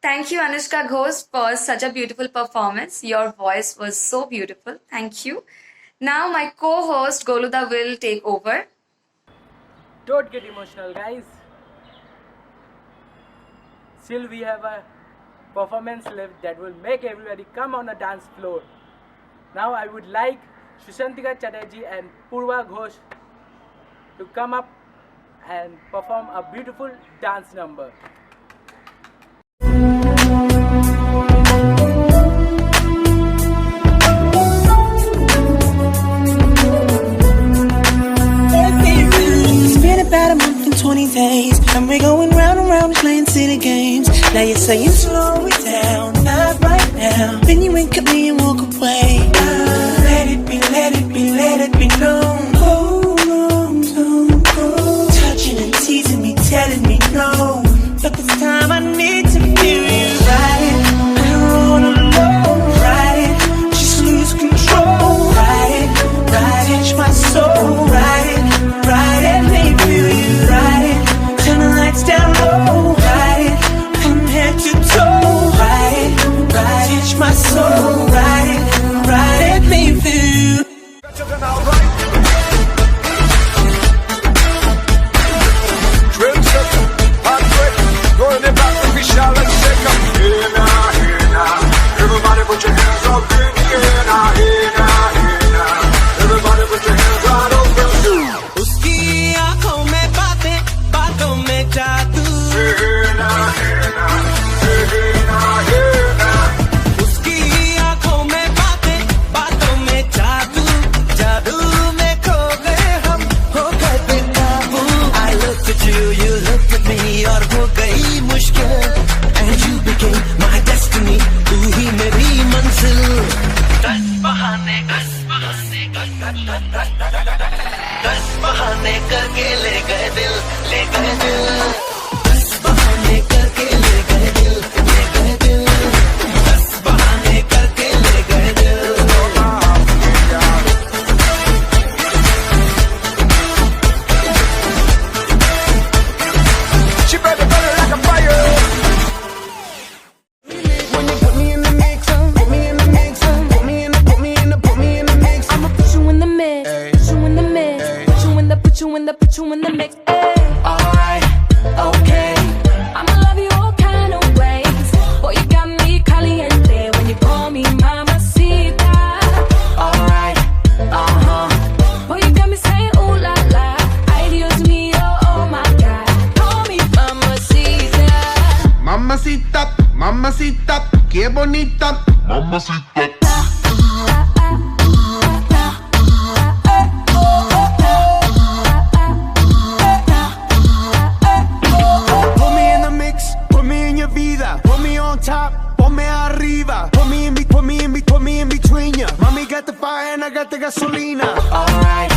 Thank you, Anushka Ghosh, for such a beautiful performance. Your voice was so beautiful. Thank you. Now, my co-host Goluda will take over. Don't get emotional, guys. Still, we have a performance left that will make everybody come on the dance floor. Now, I would like Shushantika Chatterjee and Purva Ghosh to come up and perform a beautiful dance number. About a month and 20 days, and we're going round and round playing silly games. Now you're saying slow it down, not right now. Then you wink at me and walk away. Let it be, let it be, let it be known. Hold on, don't go. Touching and teasing me, telling me no, but this time I need to feel you. Ride it, I don't wanna alone. Ride it, just lose control. Ride it, touch my soul. Ride it, let me feel you. Ride it, turn the lights down low. Ride it, from head to toe. Ride it, touch my soul. Ride it, बहाने करके ले गए दिल, ले गए दिल, 10 बहाने करके ले गए दिल, ले गए दिल, 10 बहाने करके ले गए दिल. She better burn it like a fire. When you put me in the mix, put me in the mix, put me in the mix. I'ma put you in the mix, put you in the mix, put you in the mix. Alright, okay. I'ma love you all kind of ways. Boy, you got me caliente when you call me mamacita. Alright, Boy, you got me saying ooh la la. Ay Dios mío, oh my God. Call me mamacita. Mamacita, mamacita, qué bonita. Mamacita. Put me in the mix, put me in your vida, put me on top, ponme arriba, put me in between ya. Mommy got the fire and I got the gasolina. alright,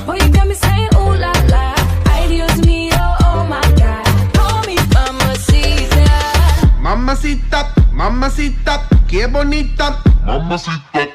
Boy, you got me saying ooh la la. Ay Dios mío, oh my God. Call me mamacita. Mamacita, mamacita, qué bonita. Mamacita.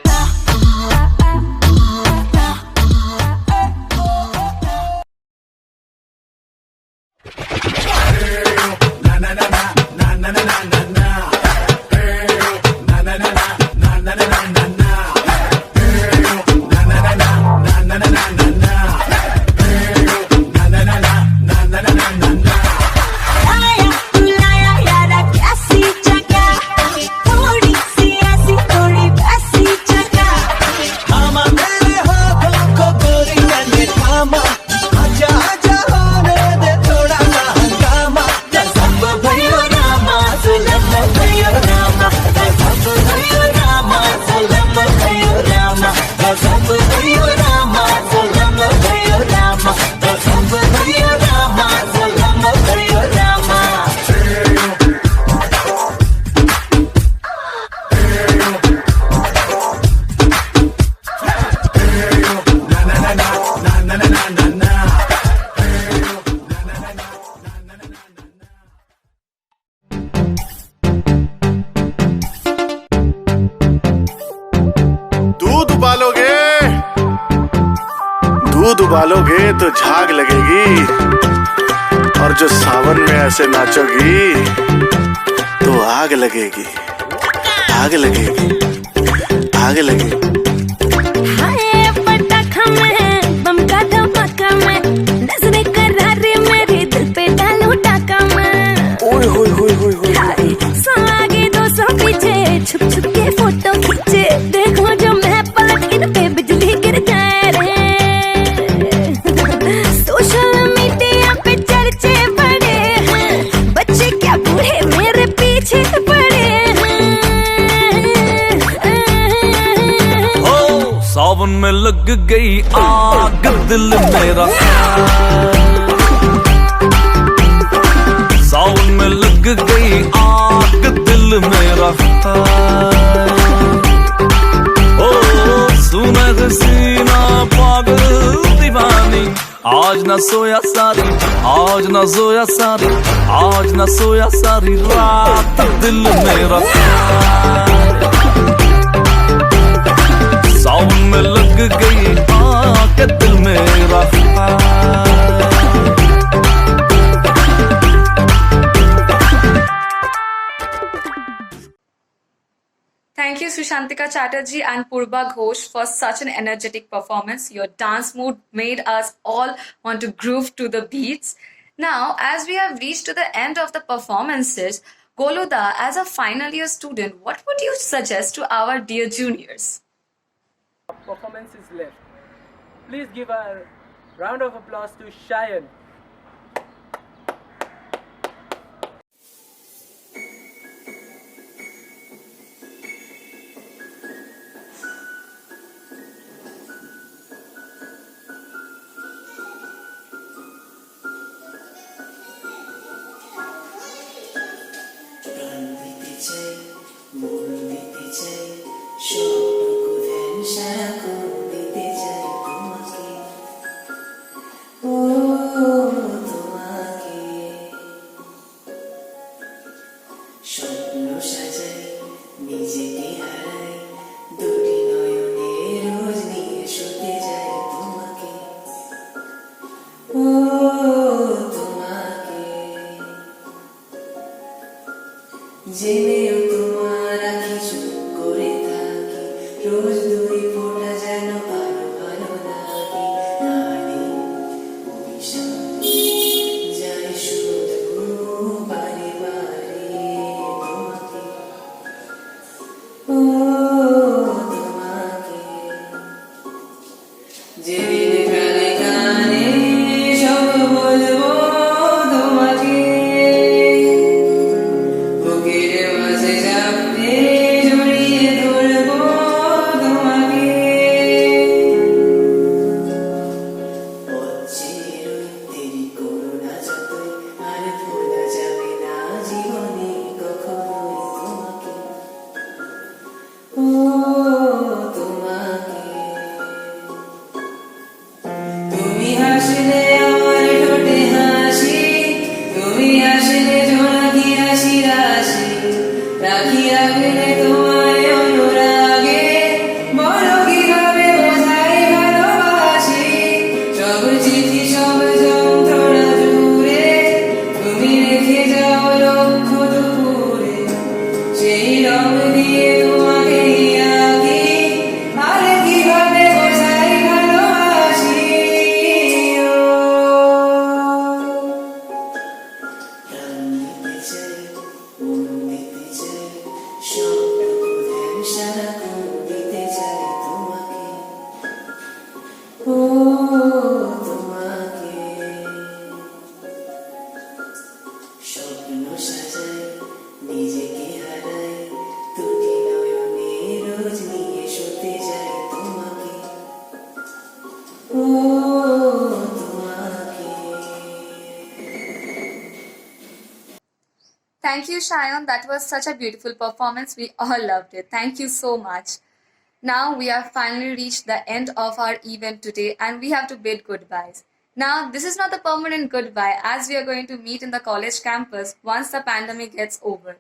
दूध उबालोगे तो झाग लगेगी, और जो सावन में ऐसे नाचोगी तो आग लगेगी, आग लगेगी, आग लगेगी. हाय पटाखा में बम का धमाका में नजरे करारे मेरे दिल पे डालो टाका में. ओए होए होए होए होए. 100 आगे 200 पीछे छुप छुप के फोटो खींचे. देखो जो मैं पलट इन पे बिजली गिर जाए रे. सोशल मीडिया पे चर्चे बड़े हैं, बच्चे क्या बूढ़े मेरे पीछे पड़े हैं. सावन में लग गई आग दिल मेरा, सावन में लग गई आग दिल मेरा. ओ सुना सीना पागल दीवानी, आज न सोया सारी, आज न सोया सारी, आज न सोया सारी रात दिल मेरा. सावन में लग गई आग दिल मेरा. Thank you, Sushantika Chatterjee and Purba Ghosh, for such an energetic performance. Your dance mood made us all want to groove to the beats. Now, as we have reached to the end of the performances, Goluda, as a final year student, what would you suggest to our dear juniors? Performance is left. Please give a round of applause to Cheyenne. জেনেও তোমার আখি চুপ করে থাকি রোজ দুই ফোঁটা যেন আরো ভালো লাগে নারী অভিশাপ যাই শুধু বারে বারে তোমাকে ও তোমাকে যেদিন গানে গানে সব বলবো তোমাকে বুকের মাঝে চাপতে জড়িয়ে ধরবো তোমাকে পথের দেরি করো না যতই আর ভোলা যাবে না জীবনে কখনোই তোমাকে ও তোমাকে তুমি হাসলে আমার ঠোঁটে হাসি তুমি হাসলে জোনাকি রাশি রাশি রাখি রাখলে তোমায় অনুরাগে বলো কিভাবে বোঝাই ভালোবাসি সব চিঠি সব যন্ত্রণা জুড়ে তুমি রেখে যাও লক্ষ দুপুরে সেই রং দিয়ে তোমাকে আঁকি আর কিভাবে বোঝাই ভালোবাসি প্রাণ দিতে চাই মন দিতে চাই সবটুকু ধ্যান সারাক্ষণ দিতে চাই তোমাকে ও তোমাকে স্বপ্ন সাজাই নিজেকে হারাই দুটি নয়নে রোজ নিয়ে শুতে যাই তোমাকে ও তোমাকে Thank you, Shayan. That was such a beautiful performance. We all loved it. Thank you so much. Now we have finally reached the end of our event today and we have to bid goodbyes. Now, this is not a permanent goodbye as we are going to meet in the college campus once the pandemic gets over.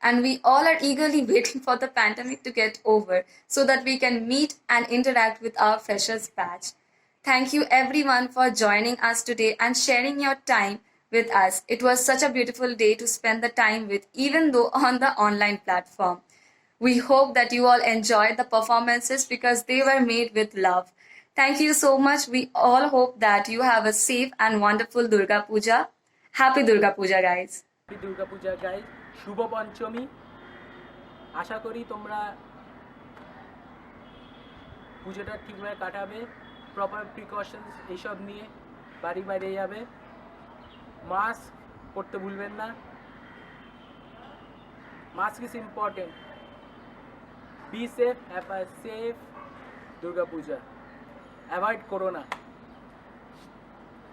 And we all are eagerly waiting for the pandemic to get over so that we can meet and interact with our freshers batch. Thank you everyone for joining us today and sharing your time with us. It was such a beautiful day to spend the time with, even though on the online platform. We hope that you all enjoyed the performances because they were made with love. Thank you so much. We all hope that you have a safe and wonderful Durga Puja. Happy Durga Puja, guys. Happy Durga Puja guys, শুভ পঞ্চমী। আশা করি তোমরা পুজোটা ঠিকভাবে কাটাবে, proper precautions এইসব নিয়ে বাড়ি বাইরে যাবে, মাস্ক পরতে ভুলবেন না, mask is important. Be safe, have a safe Durga Puja, avoid corona.